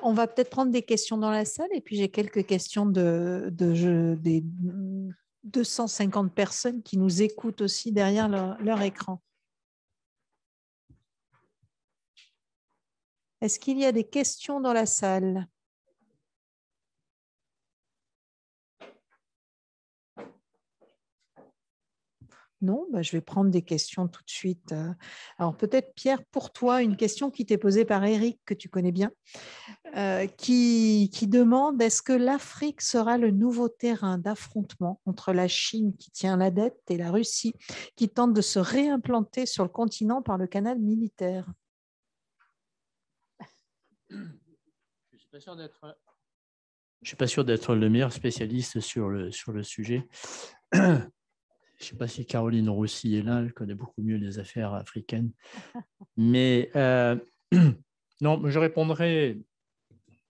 On va peut-être prendre des questions dans la salle et puis j'ai quelques questions des 250 personnes qui nous écoutent aussi derrière leur écran. Est-ce qu'il y a des questions dans la salle? Non, je vais prendre des questions tout de suite. Alors peut-être Pierre, pour toi, une question qui t'est posée par Eric, que tu connais bien, qui demande, est-ce que l'Afrique sera le nouveau terrain d'affrontement entre la Chine qui tient la dette et la Russie qui tente de se réimplanter sur le continent par le canal militaire? Je ne suis pas sûr d'être le meilleur spécialiste sur le sujet. Je ne sais pas si Caroline Roussy est là, elle connaît beaucoup mieux les affaires africaines. Mais non, je répondrai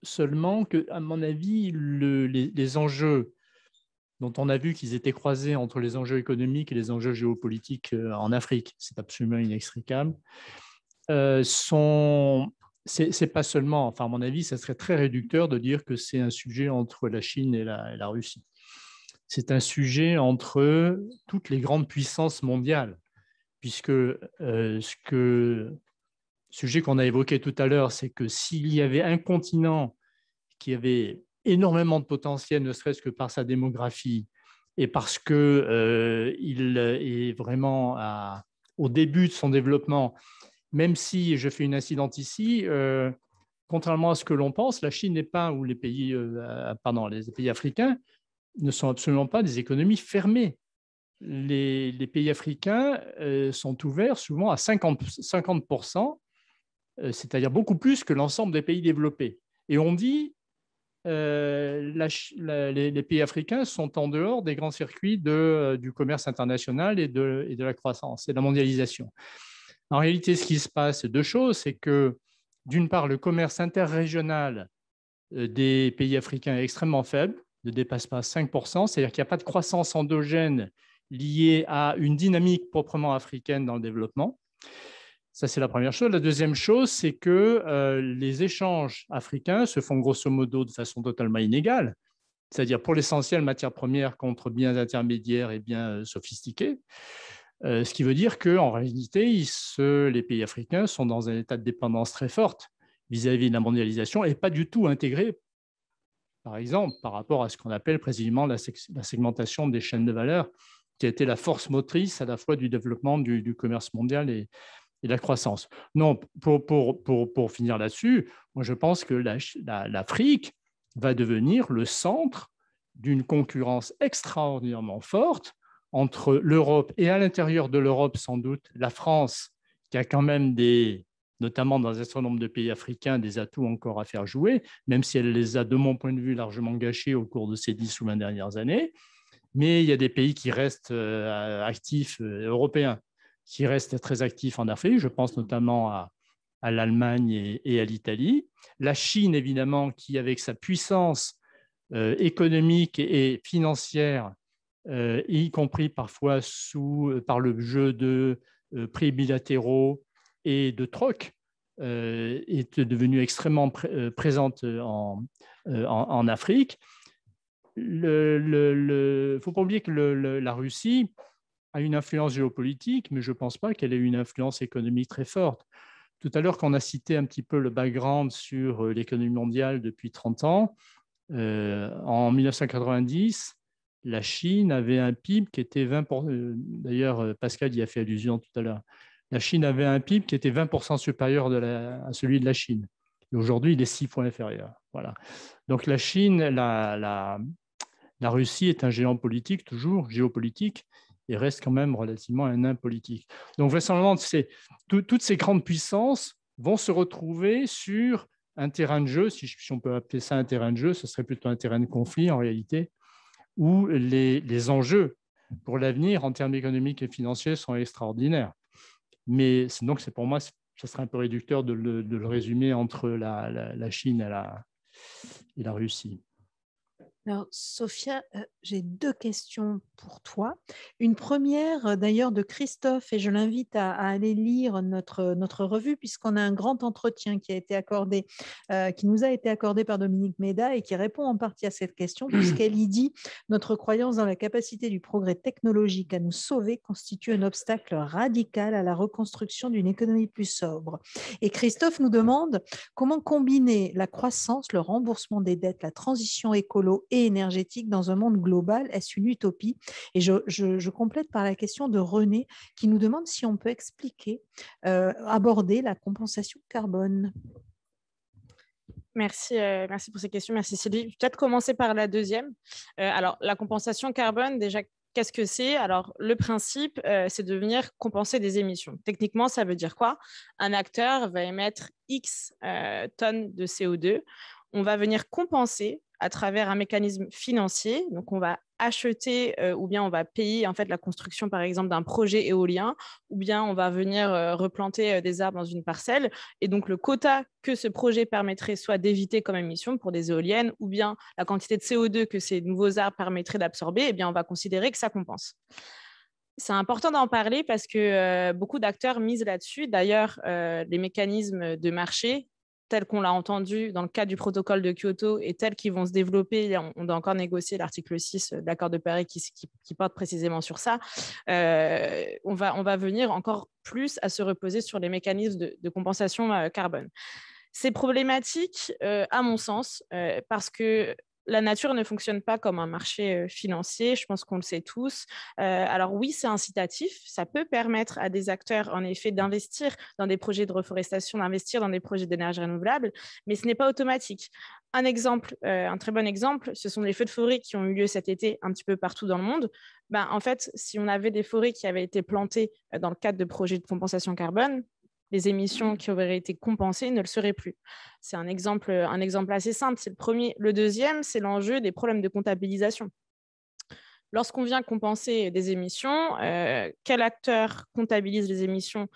seulement que, à mon avis, les enjeux dont on a vu qu'ils étaient croisés entre les enjeux économiques et les enjeux géopolitiques en Afrique, c'est absolument inextricable, c'est pas seulement, enfin à mon avis, ça serait très réducteur de dire que c'est un sujet entre la Chine et la Russie. C'est un sujet entre toutes les grandes puissances mondiales, puisque sujet qu'on a évoqué tout à l'heure, c'est que s'il y avait un continent qui avait énormément de potentiel, ne serait-ce que par sa démographie et parce qu'il est vraiment au début de son développement, même si je fais une incidente ici, contrairement à ce que l'on pense, la Chine n'est pas, ou les pays africains, ne sont absolument pas des économies fermées. Les pays africains sont ouverts souvent à 50%, c'est-à-dire beaucoup plus que l'ensemble des pays développés. Et on dit les pays africains sont en dehors des grands circuits du commerce international et de la croissance et de la mondialisation. En réalité, ce qui se passe, c'est deux choses. C'est que, d'une part, le commerce interrégional des pays africains est extrêmement faible, ne dépasse pas 5%, c'est-à-dire qu'il n'y a pas de croissance endogène liée à une dynamique proprement africaine dans le développement. Ça, c'est la première chose. La deuxième chose, c'est que les échanges africains se font grosso modo de façon totalement inégale, c'est-à-dire pour l'essentiel matières premières contre biens intermédiaires et biens sophistiqués. Ce qui veut dire qu'en réalité, les pays africains sont dans un état de dépendance très forte vis-à-vis de la mondialisation et pas du tout intégrés, par exemple, par rapport à ce qu'on appelle précisément la segmentation des chaînes de valeur, qui a été la force motrice à la fois du développement du commerce mondial et la croissance. Non, pour finir là-dessus, moi je pense que l'Afrique va devenir le centre d'une concurrence extraordinairement forte entre l'Europe et à l'intérieur de l'Europe, sans doute, la France, qui a quand même notamment dans un certain nombre de pays africains, des atouts encore à faire jouer, même si elle les a, de mon point de vue, largement gâchés au cours de ces 10 ou 20 dernières années. Mais il y a des pays qui restent actifs, européens, qui restent très actifs en Afrique. Je pense notamment à l'Allemagne et à l'Italie. La Chine, évidemment, qui, avec sa puissance économique et financière, y compris parfois par le jeu de prix bilatéraux et de troc, est devenue extrêmement présente en Afrique. Il ne faut pas oublier que la Russie a une influence géopolitique, mais je ne pense pas qu'elle ait une influence économique très forte. Tout à l'heure, quand on a cité un petit peu le background sur l'économie mondiale depuis 30 ans, en 1990, la Chine avait un PIB qui était 20%. D'ailleurs, Pascal y a fait allusion tout à l'heure. La Chine avait un PIB qui était 20% supérieur à celui de la Chine. Et aujourd'hui, il est 6 points inférieur. Voilà. Donc la Chine, la Russie est un géant politique, toujours géopolitique, et reste quand même relativement un nain politique. Donc vraisemblablement, toutes ces grandes puissances vont se retrouver sur un terrain de jeu, si on peut appeler ça un terrain de jeu, ce serait plutôt un terrain de conflit en réalité, où les enjeux pour l'avenir en termes économiques et financiers sont extraordinaires. Mais donc, pour moi, ce serait un peu réducteur de le résumer entre la Chine et la Russie. Alors, Sophia, j'ai 2 questions pour toi. Une première, d'ailleurs, de Christophe, et je l'invite à aller lire notre revue, puisqu'on a un grand entretien qui a été accordé, qui nous a été accordé par Dominique Méda et qui répond en partie à cette question, puisqu'elle y dit « Notre croyance dans la capacité du progrès technologique à nous sauver constitue un obstacle radical à la reconstruction d'une économie plus sobre. » Et Christophe nous demande comment combiner la croissance, le remboursement des dettes, la transition écolo et énergétique dans un monde global. Est-ce une utopie? Et je complète par la question de René qui nous demande si on peut expliquer, aborder la compensation carbone. Merci, merci pour ces questions. Merci Sylvie. Je vais peut-être commencer par la deuxième. Alors, la compensation carbone, déjà, qu'est-ce que c'est? Alors, le principe, c'est de venir compenser des émissions. Techniquement, ça veut dire quoi? Un acteur va émettre X tonnes de CO2. On va venir compenser à travers un mécanisme financier. Donc, on va acheter ou bien on va payer en fait la construction, par exemple, d'un projet éolien, ou bien on va venir replanter des arbres dans une parcelle. Et donc, le quota que ce projet permettrait soit d'éviter comme émission pour des éoliennes, ou bien la quantité de CO2 que ces nouveaux arbres permettraient d'absorber, eh bien, on va considérer que ça compense. C'est important d'en parler parce que beaucoup d'acteurs misent là-dessus. D'ailleurs, les mécanismes de marché, tels qu'on l'a entendu dans le cadre du protocole de Kyoto et tels qu'ils vont se développer, on doit encore négocier l'article 6 de l'accord de Paris qui porte précisément sur ça, on va venir encore plus à se reposer sur les mécanismes de compensation carbone. C'est problématique, à mon sens, parce que la nature ne fonctionne pas comme un marché financier, je pense qu'on le sait tous. Alors oui, c'est incitatif, ça peut permettre à des acteurs, en effet, d'investir dans des projets de reforestation, d'investir dans des projets d'énergie renouvelable, mais ce n'est pas automatique. Un exemple, un très bon exemple, ce sont les feux de forêt qui ont eu lieu cet été un petit peu partout dans le monde. Ben, en fait, si on avait des forêts qui avaient été plantées dans le cadre de projets de compensation carbone, les émissions qui auraient été compensées ne le seraient plus. C'est un exemple assez simple, c'est le premier. Le deuxième, c'est l'enjeu des problèmes de comptabilisation. Lorsqu'on vient compenser des émissions, quel acteur comptabilise les émissions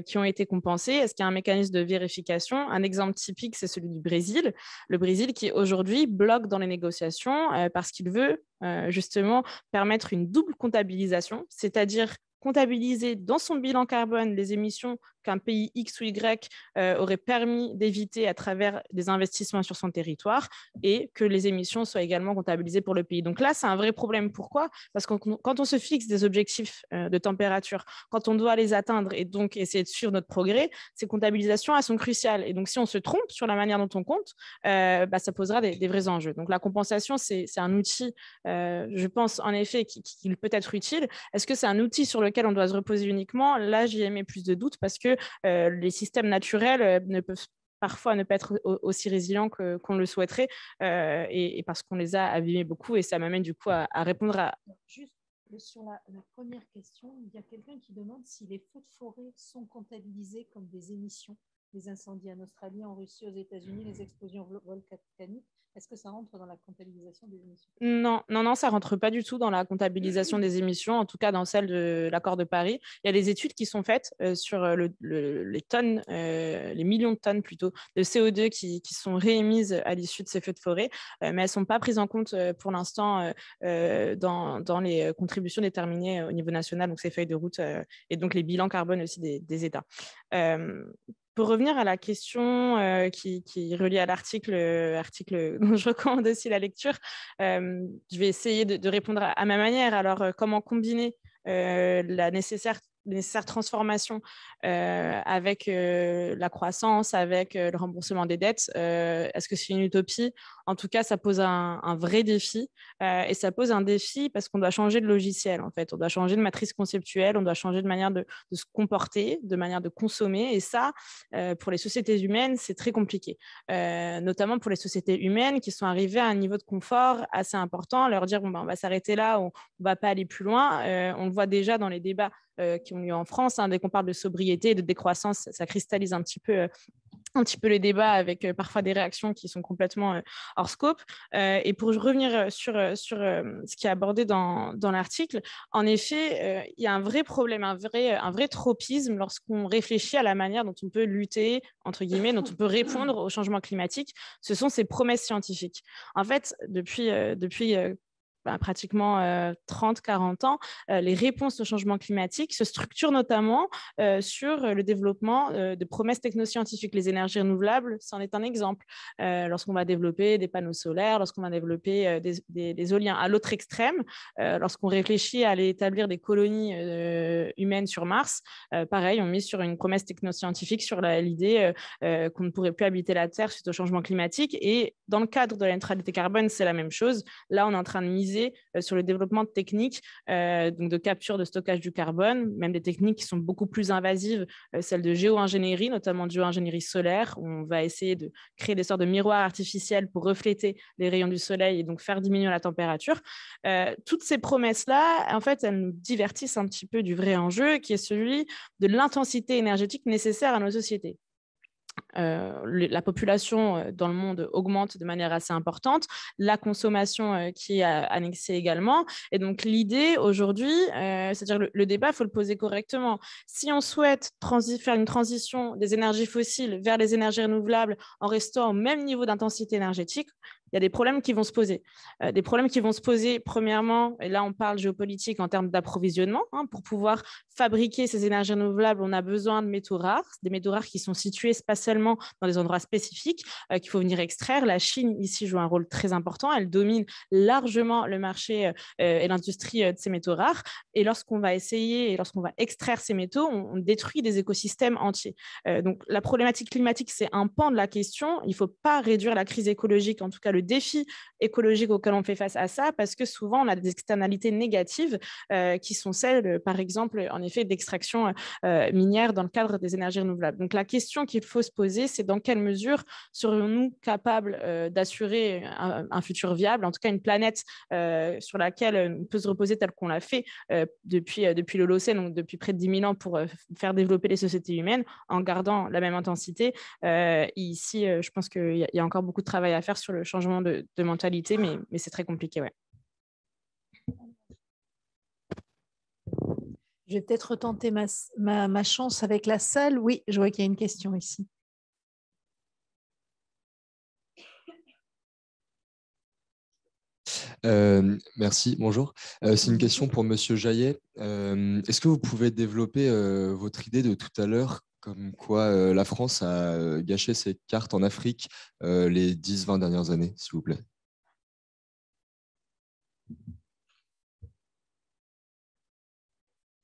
qui ont été compensées? Est-ce qu'il y a un mécanisme de vérification? Un exemple typique, c'est celui du Brésil. Le Brésil qui, aujourd'hui, bloque dans les négociations parce qu'il veut justement permettre une double comptabilisation, c'est-à-dire comptabiliser dans son bilan carbone les émissions qu'un pays X ou Y aurait permis d'éviter à travers des investissements sur son territoire et que les émissions soient également comptabilisées pour le pays. Donc là, c'est un vrai problème. Pourquoi? Parce que quand on se fixe des objectifs de température, quand on doit les atteindre et donc essayer de suivre notre progrès, ces comptabilisations, elles sont cruciales. Et donc, si on se trompe sur la manière dont on compte, ça posera des vrais enjeux. Donc, la compensation, c'est un outil, je pense, en effet, qui peut être utile. Est-ce que c'est un outil sur lequel on doit se reposer uniquement? Là, j'y ai mis plus de doutes parce que les systèmes naturels ne peuvent parfois ne pas être aussi résilients qu'on le souhaiterait et parce qu'on les a abîmés beaucoup et ça m'amène du coup à répondre à... Juste sur la première question, il y a quelqu'un qui demande si les feux de forêt sont comptabilisés comme des émissions, les incendies en Australie, en Russie, aux États-Unis, les explosions volcaniques. Est-ce que ça rentre dans la comptabilisation des émissions? Non, ça ne rentre pas du tout dans la comptabilisation des émissions, en tout cas dans celle de l'accord de Paris. Il y a des études qui sont faites sur les tonnes, les millions de tonnes plutôt, de CO2 qui sont réémises à l'issue de ces feux de forêt, mais elles ne sont pas prises en compte pour l'instant dans les contributions déterminées au niveau national, donc ces feuilles de route et donc les bilans carbone aussi des États. Pour revenir à la question qui est reliée à l'article dont je recommande aussi la lecture, je vais essayer de répondre à ma manière. Alors, comment combiner la nécessaire transformation avec la croissance, avec le remboursement des dettes? Est-ce que c'est une utopie? En tout cas, ça pose un vrai défi et ça pose un défi parce qu'on doit changer de logiciel en fait. On doit changer de matrice conceptuelle, on doit changer de manière de se comporter, de manière de consommer et ça, pour les sociétés humaines, c'est très compliqué. Notamment pour les sociétés humaines qui sont arrivées à un niveau de confort assez important, leur dire on va s'arrêter là, on ne va pas aller plus loin. On le voit déjà dans les débats qui ont lieu en France, dès qu'on parle de sobriété, de décroissance, ça cristallise un petit peu un petit peu les débats avec parfois des réactions qui sont complètement hors scope. Et pour revenir sur ce qui est abordé dans l'article, en effet, il y a un vrai problème, un vrai tropisme lorsqu'on réfléchit à la manière dont on peut lutter, entre guillemets, dont on peut répondre au changement climatique. Ce sont ces promesses scientifiques. En fait, depuis pratiquement 30-40 ans, les réponses au changement climatique se structurent notamment sur le développement de promesses technoscientifiques. Les énergies renouvelables, c'en est un exemple. Lorsqu'on va développer des panneaux solaires, lorsqu'on va développer des éoliens. À l'autre extrême, lorsqu'on réfléchit à aller établir des colonies humaines sur Mars, pareil, on mise sur une promesse technoscientifique sur l'idée qu'on ne pourrait plus habiter la Terre suite au changement climatique. Et dans le cadre de la neutralité carbone, c'est la même chose. Là, on est en train de miser sur le développement de techniques donc de capture, de stockage du carbone, même des techniques qui sont beaucoup plus invasives, celles de géo-ingénierie, notamment de géo-ingénierie solaire, où on va essayer de créer des sortes de miroirs artificiels pour refléter les rayons du soleil et donc faire diminuer la température. Toutes ces promesses-là, en fait, elles nous divertissent un petit peu du vrai enjeu, qui est celui de l'intensité énergétique nécessaire à nos sociétés. La population dans le monde augmente de manière assez importante, la consommation qui est annexée également. Et donc, l'idée aujourd'hui, c'est-à-dire le débat, il faut le poser correctement. Si on souhaite faire une transition des énergies fossiles vers les énergies renouvelables en restant au même niveau d'intensité énergétique, il y a des problèmes qui vont se poser. Des problèmes qui vont se poser, premièrement, et là on parle géopolitique en termes d'approvisionnement. Pour pouvoir fabriquer ces énergies renouvelables, on a besoin de métaux rares, des métaux rares qui sont situés spatialement dans des endroits spécifiques qu'il faut venir extraire. La Chine, ici, joue un rôle très important. Elle domine largement le marché et l'industrie de ces métaux rares. Et lorsqu'on va essayer, et lorsqu'on va extraire ces métaux, on détruit des écosystèmes entiers. Donc la problématique climatique, c'est un pan de la question. Il ne faut pas réduire la crise écologique, en tout cas le défi écologique auquel on fait face à ça, parce que souvent on a des externalités négatives qui sont celles, par exemple, en effet, d'extraction minière dans le cadre des énergies renouvelables. Donc la question qu'il faut se poser, c'est dans quelle mesure serions-nous capables d'assurer un futur viable, en tout cas une planète sur laquelle on peut se reposer tel qu'on l'a fait depuis l'Holocène, donc depuis près de 10 000 ans, pour faire développer les sociétés humaines en gardant la même intensité. Ici, je pense qu'il y a encore beaucoup de travail à faire sur le changement de mentalité, mais c'est très compliqué. Ouais. Je vais peut-être retenter ma chance avec la salle. Oui, je vois qu'il y a une question ici. Merci, bonjour. C'est une question pour Monsieur Jaillet. Est-ce que vous pouvez développer votre idée de tout à l'heure, comme quoi la France a gâché ses cartes en Afrique les 10-20 dernières années, s'il vous plaît?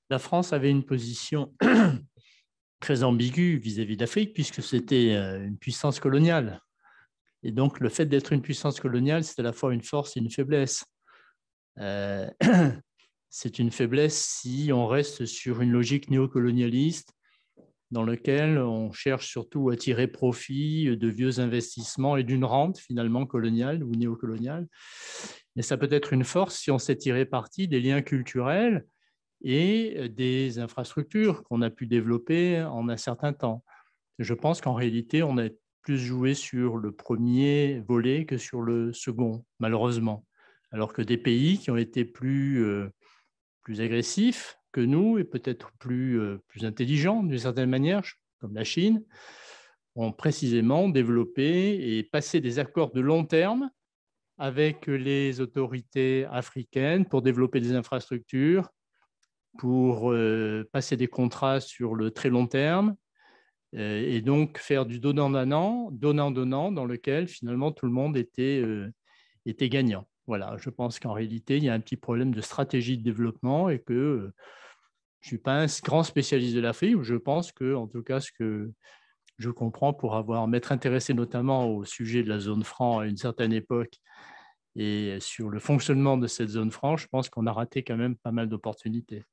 La France avait une position très ambiguë vis-à-vis d'Afrique, puisque c'était une puissance coloniale. Et donc, le fait d'être une puissance coloniale, c'est à la fois une force et une faiblesse. C'est une faiblesse si on reste sur une logique néocolonialiste dans laquelle on cherche surtout à tirer profit de vieux investissements et d'une rente finalement coloniale ou néocoloniale. Mais ça peut être une force si on sait tirer parti des liens culturels et des infrastructures qu'on a pu développer en un certain temps. Je pense qu'en réalité, on a plus joué sur le premier volet que sur le second, malheureusement. Alors que des pays qui ont été plus agressifs que nous et peut-être plus intelligents d'une certaine manière, comme la Chine, ont précisément développé et passé des accords de long terme avec les autorités africaines pour développer des infrastructures, pour passer des contrats sur le très long terme et donc faire du donnant-donnant dans lequel finalement tout le monde était gagnant. Voilà, je pense qu'en réalité, il y a un petit problème de stratégie de développement et que je ne suis pas un grand spécialiste de l'Afrique. Je pense que, en tout cas, ce que je comprends pour m'être intéressé notamment au sujet de la zone franc à une certaine époque et sur le fonctionnement de cette zone franc, je pense qu'on a raté quand même pas mal d'opportunités.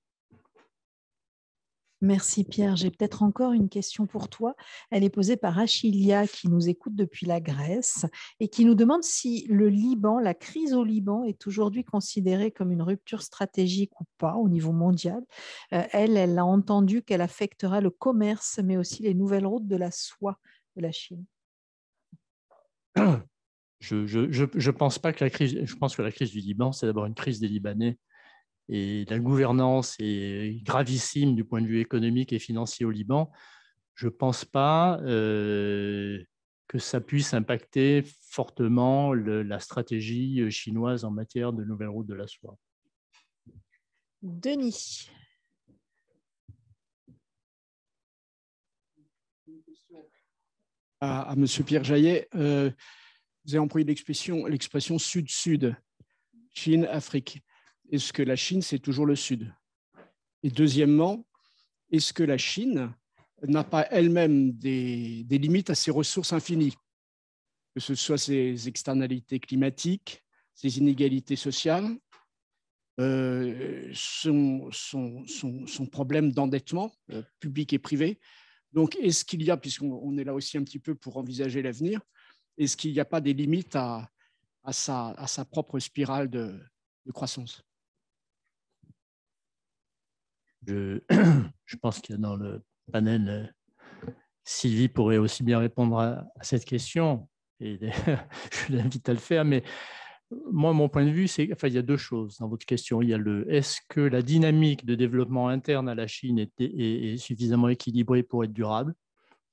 Merci Pierre. J'ai peut-être encore une question pour toi. Elle est posée par Achilia qui nous écoute depuis la Grèce et qui nous demande si le Liban, la crise au Liban est aujourd'hui considérée comme une rupture stratégique ou pas au niveau mondial. Elle a entendu qu'elle affectera le commerce mais aussi les nouvelles routes de la soie. de la Chine? Je pense pas que la crise. Je pense que la crise du Liban, c'est d'abord une crise des Libanais. Et la gouvernance est gravissime du point de vue économique et financier au Liban. Je ne pense pas que ça puisse impacter fortement la stratégie chinoise en matière de nouvelle route de la soie. Denis. À M. Pierre Jaillet, vous avez employé l'expression Sud-Sud, Chine, Afrique. Est-ce que la Chine, c'est toujours le Sud? Et deuxièmement, est-ce que la Chine n'a pas elle-même des limites à ses ressources infinies, que ce soit ses externalités climatiques, ses inégalités sociales, son problème d'endettement public et privé? Donc, est-ce qu'il y a, puisqu'on est là aussi un petit peu pour envisager l'avenir, est-ce qu'il n'y a pas des limites à sa propre spirale de croissance? Je pense qu'il y a dans le panel, Sylvie pourrait aussi bien répondre à cette question, et je l'invite à le faire, mais moi, mon point de vue, c'est qu'il y a deux choses dans votre question. Il y a est-ce que la dynamique de développement interne à la Chine est suffisamment équilibrée pour être durable,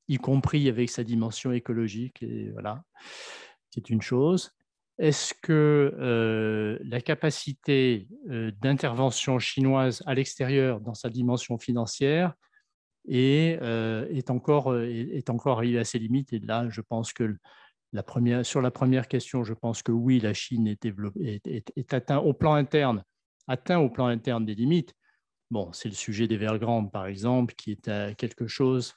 y compris avec sa dimension écologique, et voilà, c'est une chose. Est-ce que la capacité d'intervention chinoise à l'extérieur dans sa dimension financière est encore arrivée à ses limites? Et là, je pense que sur la première question, je pense que oui, la Chine est atteint au plan interne des limites. Bon, c'est le sujet d'Evergrande, par exemple, qui est quelque chose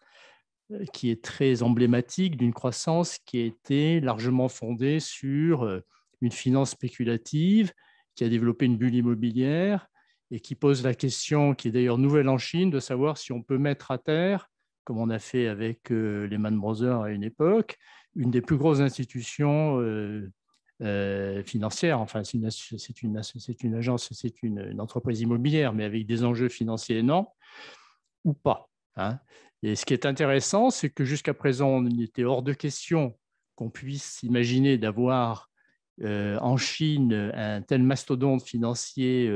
qui est très emblématique d'une croissance qui a été largement fondée sur une finance spéculative, qui a développé une bulle immobilière et qui pose la question, qui est d'ailleurs nouvelle en Chine, de savoir si on peut mettre à terre, comme on a fait avec Lehman Brothers à une époque, une des plus grosses institutions financières. Enfin, c'est une agence, c'est une entreprise immobilière, mais avec des enjeux financiers énormes, ou pas, hein. Et ce qui est intéressant, c'est que jusqu'à présent, il était hors de question qu'on puisse imaginer d'avoir en Chine un tel mastodonte financier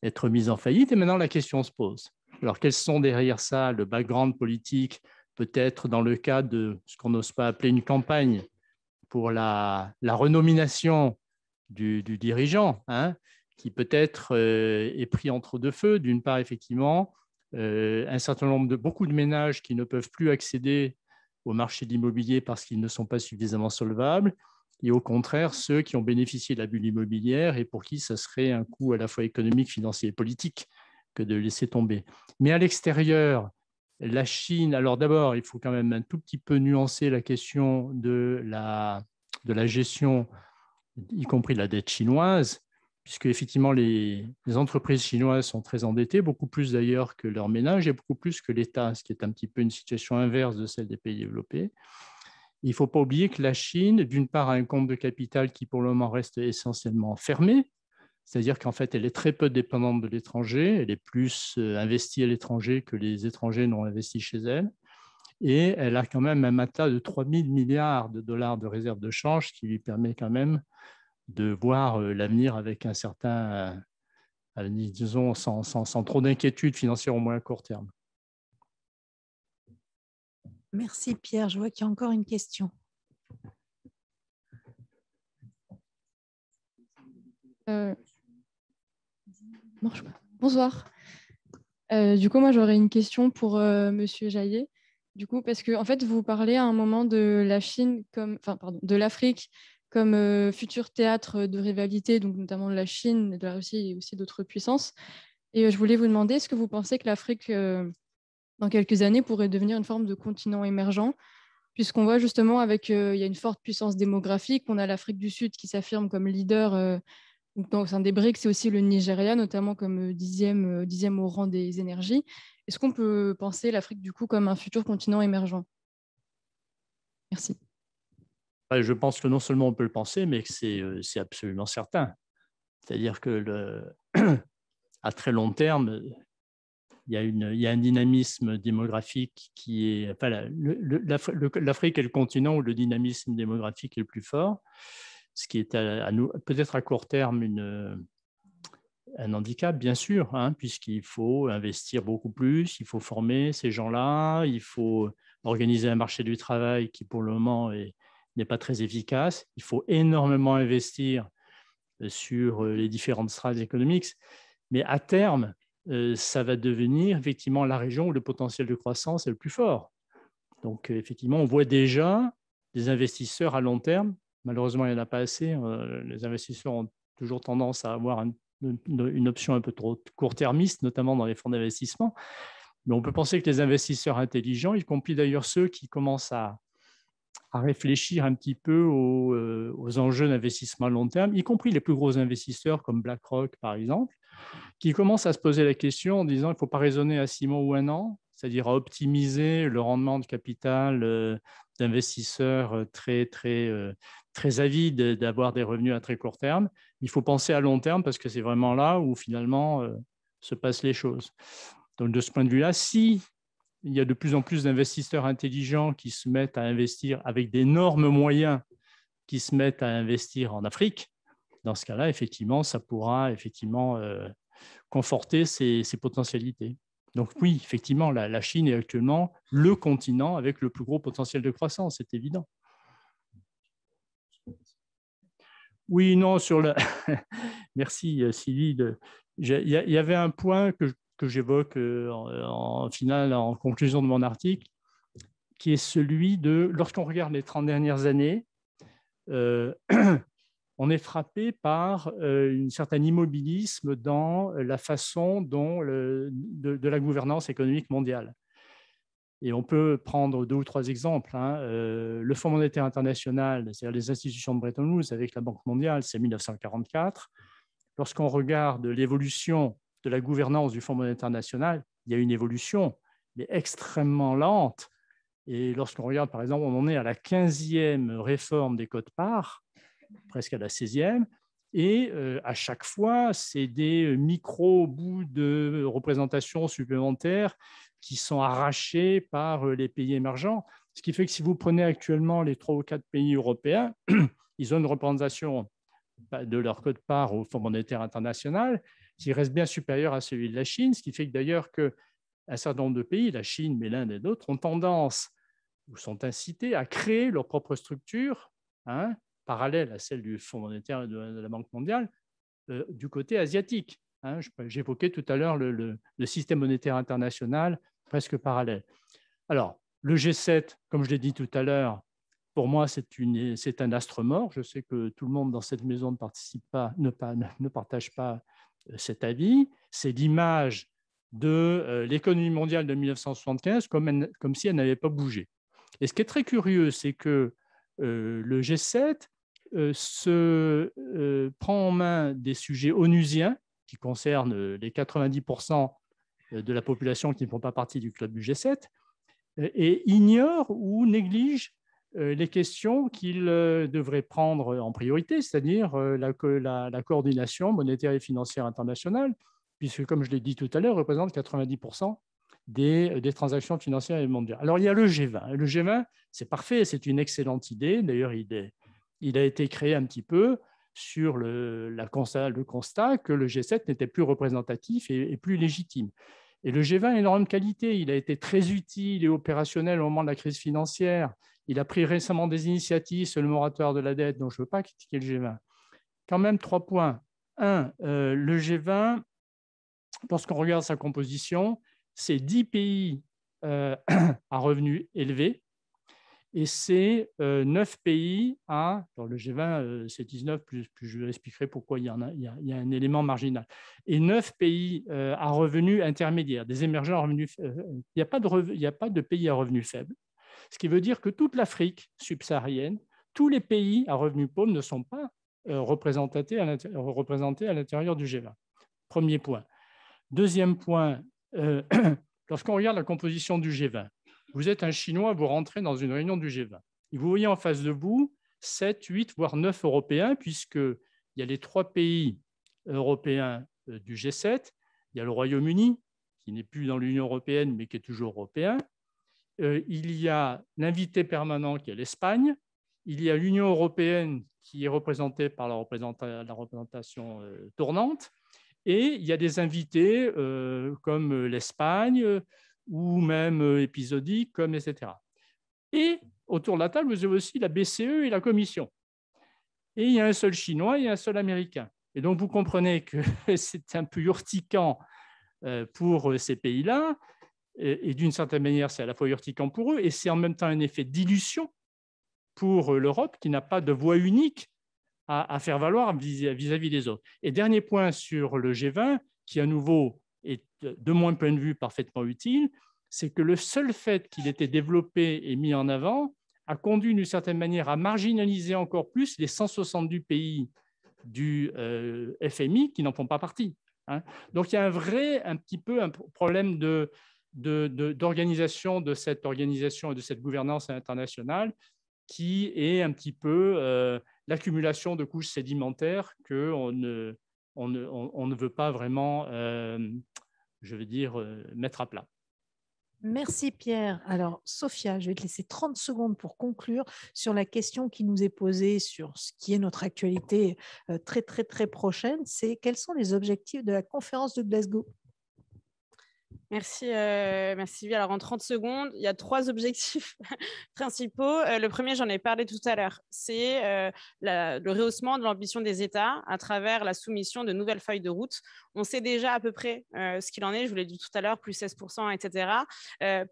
être mis en faillite. Et maintenant, la question se pose. Alors, quels sont derrière ça le background politique, peut-être dans le cadre de ce qu'on n'ose pas appeler une campagne pour la renomination du dirigeant, hein, qui peut-être est pris entre deux feux. D'une part, effectivement, un certain nombre beaucoup de ménages qui ne peuvent plus accéder au marché de l'immobilier parce qu'ils ne sont pas suffisamment solvables, et au contraire, ceux qui ont bénéficié de la bulle immobilière et pour qui ça serait un coût à la fois économique, financier et politique que de laisser tomber. Mais à l'extérieur, la Chine, alors d'abord, il faut quand même un tout petit peu nuancer la question de la gestion, y compris de la dette chinoise, puisque effectivement les entreprises chinoises sont très endettées, beaucoup plus d'ailleurs que leurs ménages et beaucoup plus que l'État, ce qui est un petit peu une situation inverse de celle des pays développés. Il ne faut pas oublier que la Chine, d'une part, a un compte de capital qui pour le moment reste essentiellement fermé, c'est-à-dire qu'en fait, elle est très peu dépendante de l'étranger, elle est plus investie à l'étranger que les étrangers n'ont investi chez elle, et elle a quand même un matelas de 3 000 milliards de dollars de réserves de change, qui lui permet quand même de voir l'avenir avec un certain, disons, sans trop d'inquiétude financière, au moins à court terme. Merci Pierre. Je vois qu'il y a encore une question. Bonsoir. Du coup, moi, j'aurais une question pour Monsieur Jaillet. Du coup, parce que en fait, vous parlez à un moment de la Chine de l'Afrique comme futur théâtre de rivalité, donc notamment de la Chine, de la Russie et aussi d'autres puissances. Et je voulais vous demander, est-ce que vous pensez que l'Afrique, dans quelques années, pourrait devenir une forme de continent émergent, puisqu'on voit justement il y a une forte puissance démographique, on a l'Afrique du Sud qui s'affirme comme leader. Donc, au sein des BRICS, c'est aussi le Nigeria, notamment comme dixième au rang des énergies. Est-ce qu'on peut penser l'Afrique, du coup, comme un futur continent émergent? Merci. Je pense que non seulement on peut le penser, mais que c'est absolument certain. C'est-à-dire que à très long terme, il y a un dynamisme démographique qui est… Enfin, l'Afrique est le continent où le dynamisme démographique est le plus fort, ce qui est peut-être à court terme un handicap, bien sûr, hein, puisqu'il faut investir beaucoup plus, il faut former ces gens-là, il faut organiser un marché du travail qui, pour le moment, n'est pas très efficace. Il faut énormément investir sur les différentes strates économiques. Mais à terme, ça va devenir effectivement la région où le potentiel de croissance est le plus fort. Donc, effectivement, on voit déjà des investisseurs à long terme. Malheureusement, il n'y en a pas assez. Les investisseurs ont toujours tendance à avoir une option un peu trop court-termiste, notamment dans les fonds d'investissement. Mais on peut penser que les investisseurs intelligents, y compris d'ailleurs ceux qui commencent à réfléchir un petit peu aux enjeux d'investissement à long terme, y compris les plus gros investisseurs comme BlackRock, par exemple, qui commencent à se poser la question en disant qu'il ne faut pas raisonner à 6 mois ou 1 an, c'est-à-dire à optimiser le rendement de capital d'investisseurs très avides d'avoir des revenus à très court terme. Il faut penser à long terme parce que c'est vraiment là où finalement se passent les choses. Donc de ce point de vue-là, si il y a de plus en plus d'investisseurs intelligents qui se mettent à investir avec d'énormes moyens, qui se mettent à investir en Afrique, dans ce cas-là, effectivement, ça pourra effectivement conforter ces potentialités. Donc oui, effectivement, la Chine est actuellement le continent avec le plus gros potentiel de croissance, c'est évident. Oui, non, merci Sylvie. Il y avait un point que j'évoque en finale, en conclusion de mon article, qui est celui de, lorsqu'on regarde les 30 dernières années, on est frappé par un certain immobilisme dans la façon dont de la gouvernance économique mondiale. Et on peut prendre 2 ou 3 exemples. Le Fonds monétaire international, c'est-à-dire les institutions de Bretton Woods avec la Banque mondiale, c'est 1944. Lorsqu'on regarde l'évolution de la gouvernance du Fonds monétaire international, il y a une évolution, mais extrêmement lente. Et lorsqu'on regarde, par exemple, on en est à la 15e réforme des quotes-parts, presque à la 16e, et à chaque fois, c'est des micro-bouts de représentation supplémentaires qui sont arrachés par les pays émergents. Ce qui fait que si vous prenez actuellement les 3 ou 4 pays européens, ils ont une représentation de leur quote-part au Fonds monétaire international qui reste bien supérieur à celui de la Chine, ce qui fait que d'ailleurs qu'un certain nombre de pays, la Chine, mais l'Inde et d'autres, ont tendance ou sont incités à créer leur propre structure, parallèle à celle du Fonds monétaire et de la Banque mondiale, du côté asiatique. J'évoquais tout à l'heure le système monétaire international presque parallèle. Alors, le G7, comme je l'ai dit tout à l'heure, pour moi, c'est un astre mort. Je sais que tout le monde dans cette maison ne partage pas cet avis. C'est l'image de l'économie mondiale de 1975 comme si elle n'avait pas bougé. Et ce qui est très curieux, c'est que le G7 prend en main des sujets onusiens qui concernent les 90% de la population qui ne font pas partie du club du G7 et ignore ou néglige les questions qu'il devrait prendre en priorité, c'est-à-dire la coordination monétaire et financière internationale, puisque, comme je l'ai dit tout à l'heure, représente 90% des transactions financières et mondiales. Alors, il y a le G20. Le G20, c'est parfait, c'est une excellente idée. D'ailleurs, il a été créé un petit peu sur le constat que le G7 n'était plus représentatif et plus légitime. Et le G20 a une énorme qualité. Il a été très utile et opérationnel au moment de la crise financière. Il a pris récemment des initiatives sur le moratoire de la dette, donc je ne veux pas critiquer le G20. Quand même, 3 points. 1, le G20, lorsqu'on regarde sa composition, c'est 10 pays à revenus élevés et c'est 9 pays dans le G20, c'est 19, plus je expliquerai pourquoi il y a un élément marginal. Et 9 pays à revenus intermédiaires, des émergents à revenus il n'y a pas de pays à revenus faibles. Ce qui veut dire que toute l'Afrique subsaharienne, tous les pays à revenus pauvres ne sont pas représentés à l'intérieur du G20. Premier point. Deuxième point, lorsqu'on regarde la composition du G20, vous êtes un Chinois, vous rentrez dans une réunion du G20. Et vous voyez en face de vous 7, 8, voire 9 Européens, puisqu'il y a les 3 pays européens du G7, il y a le Royaume-Uni, qui n'est plus dans l'Union européenne, mais qui est toujours européen. Il y a l'invité permanent qui est l'Espagne. Il y a l'Union européenne qui est représentée par la représentation tournante. Et il y a des invités comme l'Espagne ou même épisodiques, comme etc. Et autour de la table, vous avez aussi la BCE et la Commission. Et il y a un seul Chinois et un seul Américain. Et donc, vous comprenez que c'est un peu urticant pour ces pays-là. Et d'une certaine manière, c'est à la fois urticant pour eux et c'est en même temps un effet dilution pour l'Europe qui n'a pas de voix unique à faire valoir vis-à-vis des autres. Et dernier point sur le G20, qui à nouveau est de mon point de vue parfaitement utile, c'est que le seul fait qu'il était développé et mis en avant a conduit d'une certaine manière à marginaliser encore plus les 170 pays du FMI qui n'en font pas partie. Donc il y a un petit peu un problème d'organisation de cette organisation et de cette gouvernance internationale qui est un petit peu l'accumulation de couches sédimentaires qu'on ne veut pas vraiment, je veux dire, mettre à plat. Merci Pierre. Alors Sophia, je vais te laisser 30 secondes pour conclure sur la question qui nous est posée sur ce qui est notre actualité très très très prochaine, c'est quels sont les objectifs de la conférence de Glasgow? Merci, merci Sylvie. Alors en 30 secondes, il y a 3 objectifs principaux. Le premier, j'en ai parlé tout à l'heure, c'est le rehaussement de l'ambition des États à travers la soumission de nouvelles feuilles de route. On sait déjà à peu près ce qu'il en est, je vous l'ai dit tout à l'heure, plus 16%, etc.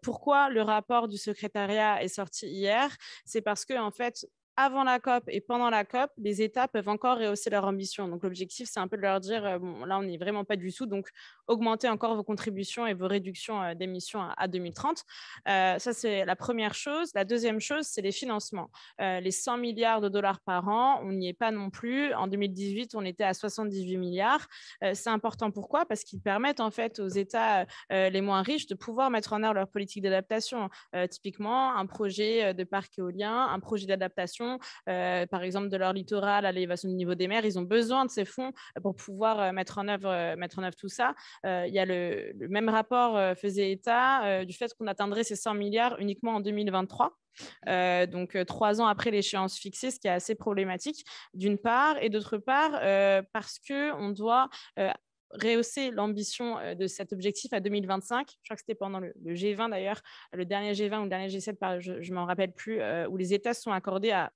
Pourquoi le rapport du secrétariat est sorti hier? C'est parce que en fait, avant la COP et pendant la COP, les États peuvent encore rehausser leur ambition. Donc, l'objectif, c'est un peu de leur dire, bon, là, on n'est vraiment pas du tout, donc augmentez encore vos contributions et vos réductions d'émissions à 2030. Ça, c'est la première chose. La deuxième chose, c'est les financements. Les 100 milliards de dollars par an, on n'y est pas non plus. En 2018, on était à 78 milliards. C'est important. Pourquoi? Parce qu'ils permettent en fait aux États les moins riches de pouvoir mettre en œuvre leur politique d'adaptation. Typiquement, un projet de parc éolien, un projet d'adaptation par exemple de leur littoral à l'élévation du niveau des mers, ils ont besoin de ces fonds pour pouvoir mettre en œuvre tout ça. Il y a le même rapport faisait état du fait qu'on atteindrait ces 100 milliards uniquement en 2023. Donc 3 ans après l'échéance fixée, ce qui est assez problématique d'une part, et d'autre part parce qu'on doit rehausser l'ambition de cet objectif à 2025. Je crois que c'était pendant le G20 d'ailleurs, le dernier G20 ou le dernier G7, je ne m'en rappelle plus, où les États se sont accordés à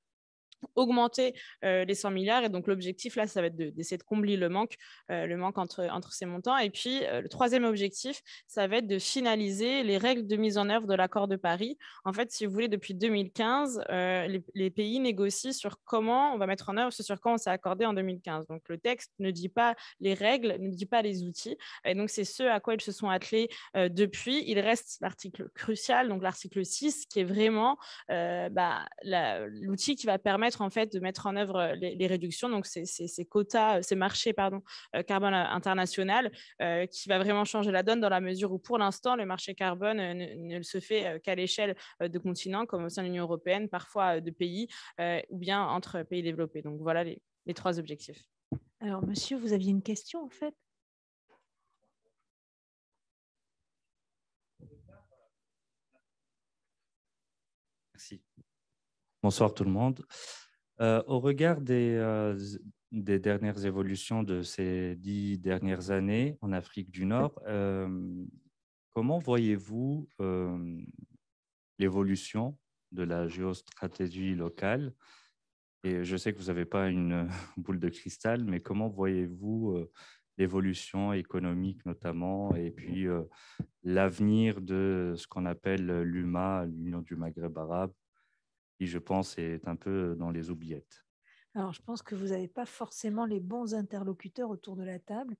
augmenter les 100 milliards. Et donc, l'objectif, là, ça va être d'essayer de combler le manque entre ces montants. Et puis, le troisième objectif, ça va être de finaliser les règles de mise en œuvre de l'accord de Paris. En fait, si vous voulez, depuis 2015, les pays négocient sur comment on va mettre en œuvre ce sur quoi on s'est accordé en 2015. Donc, le texte ne dit pas les règles, ne dit pas les outils. Et donc, c'est ce à quoi ils se sont attelés depuis. Il reste l'article crucial, donc l'article 6, qui est vraiment l'outil qui va permettre en fait de mettre en œuvre les réductions, donc ces quotas, ces marchés carbone international qui va vraiment changer la donne dans la mesure où pour l'instant le marché carbone ne se fait qu'à l'échelle de continents comme au sein de l'Union européenne, parfois de pays ou bien entre pays développés. Donc voilà les 3 objectifs. Alors monsieur, vous aviez une question en fait? Merci. Bonsoir tout le monde. Au regard des dernières évolutions de ces 10 dernières années en Afrique du Nord, comment voyez-vous l'évolution de la géostratégie locale? Et je sais que vous n'avez pas une boule de cristal, mais comment voyez-vous l'évolution économique notamment, et puis l'avenir de ce qu'on appelle l'UMA, l'Union du Maghreb arabe, qui, je pense, est un peu dans les oubliettes? Alors, je pense que vous n'avez pas forcément les bons interlocuteurs autour de la table.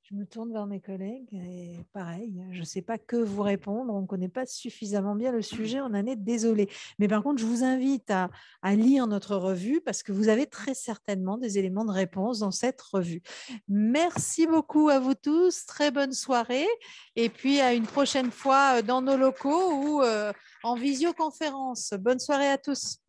Je me tourne vers mes collègues et pareil, je ne sais pas que vous répondre. On ne connaît pas suffisamment bien le sujet, on en est désolé. Mais par contre, je vous invite à lire notre revue parce que vous avez très certainement des éléments de réponse dans cette revue. Merci beaucoup à vous tous. Très bonne soirée. Et puis, à une prochaine fois dans nos locaux ou en visioconférence. Bonne soirée à tous.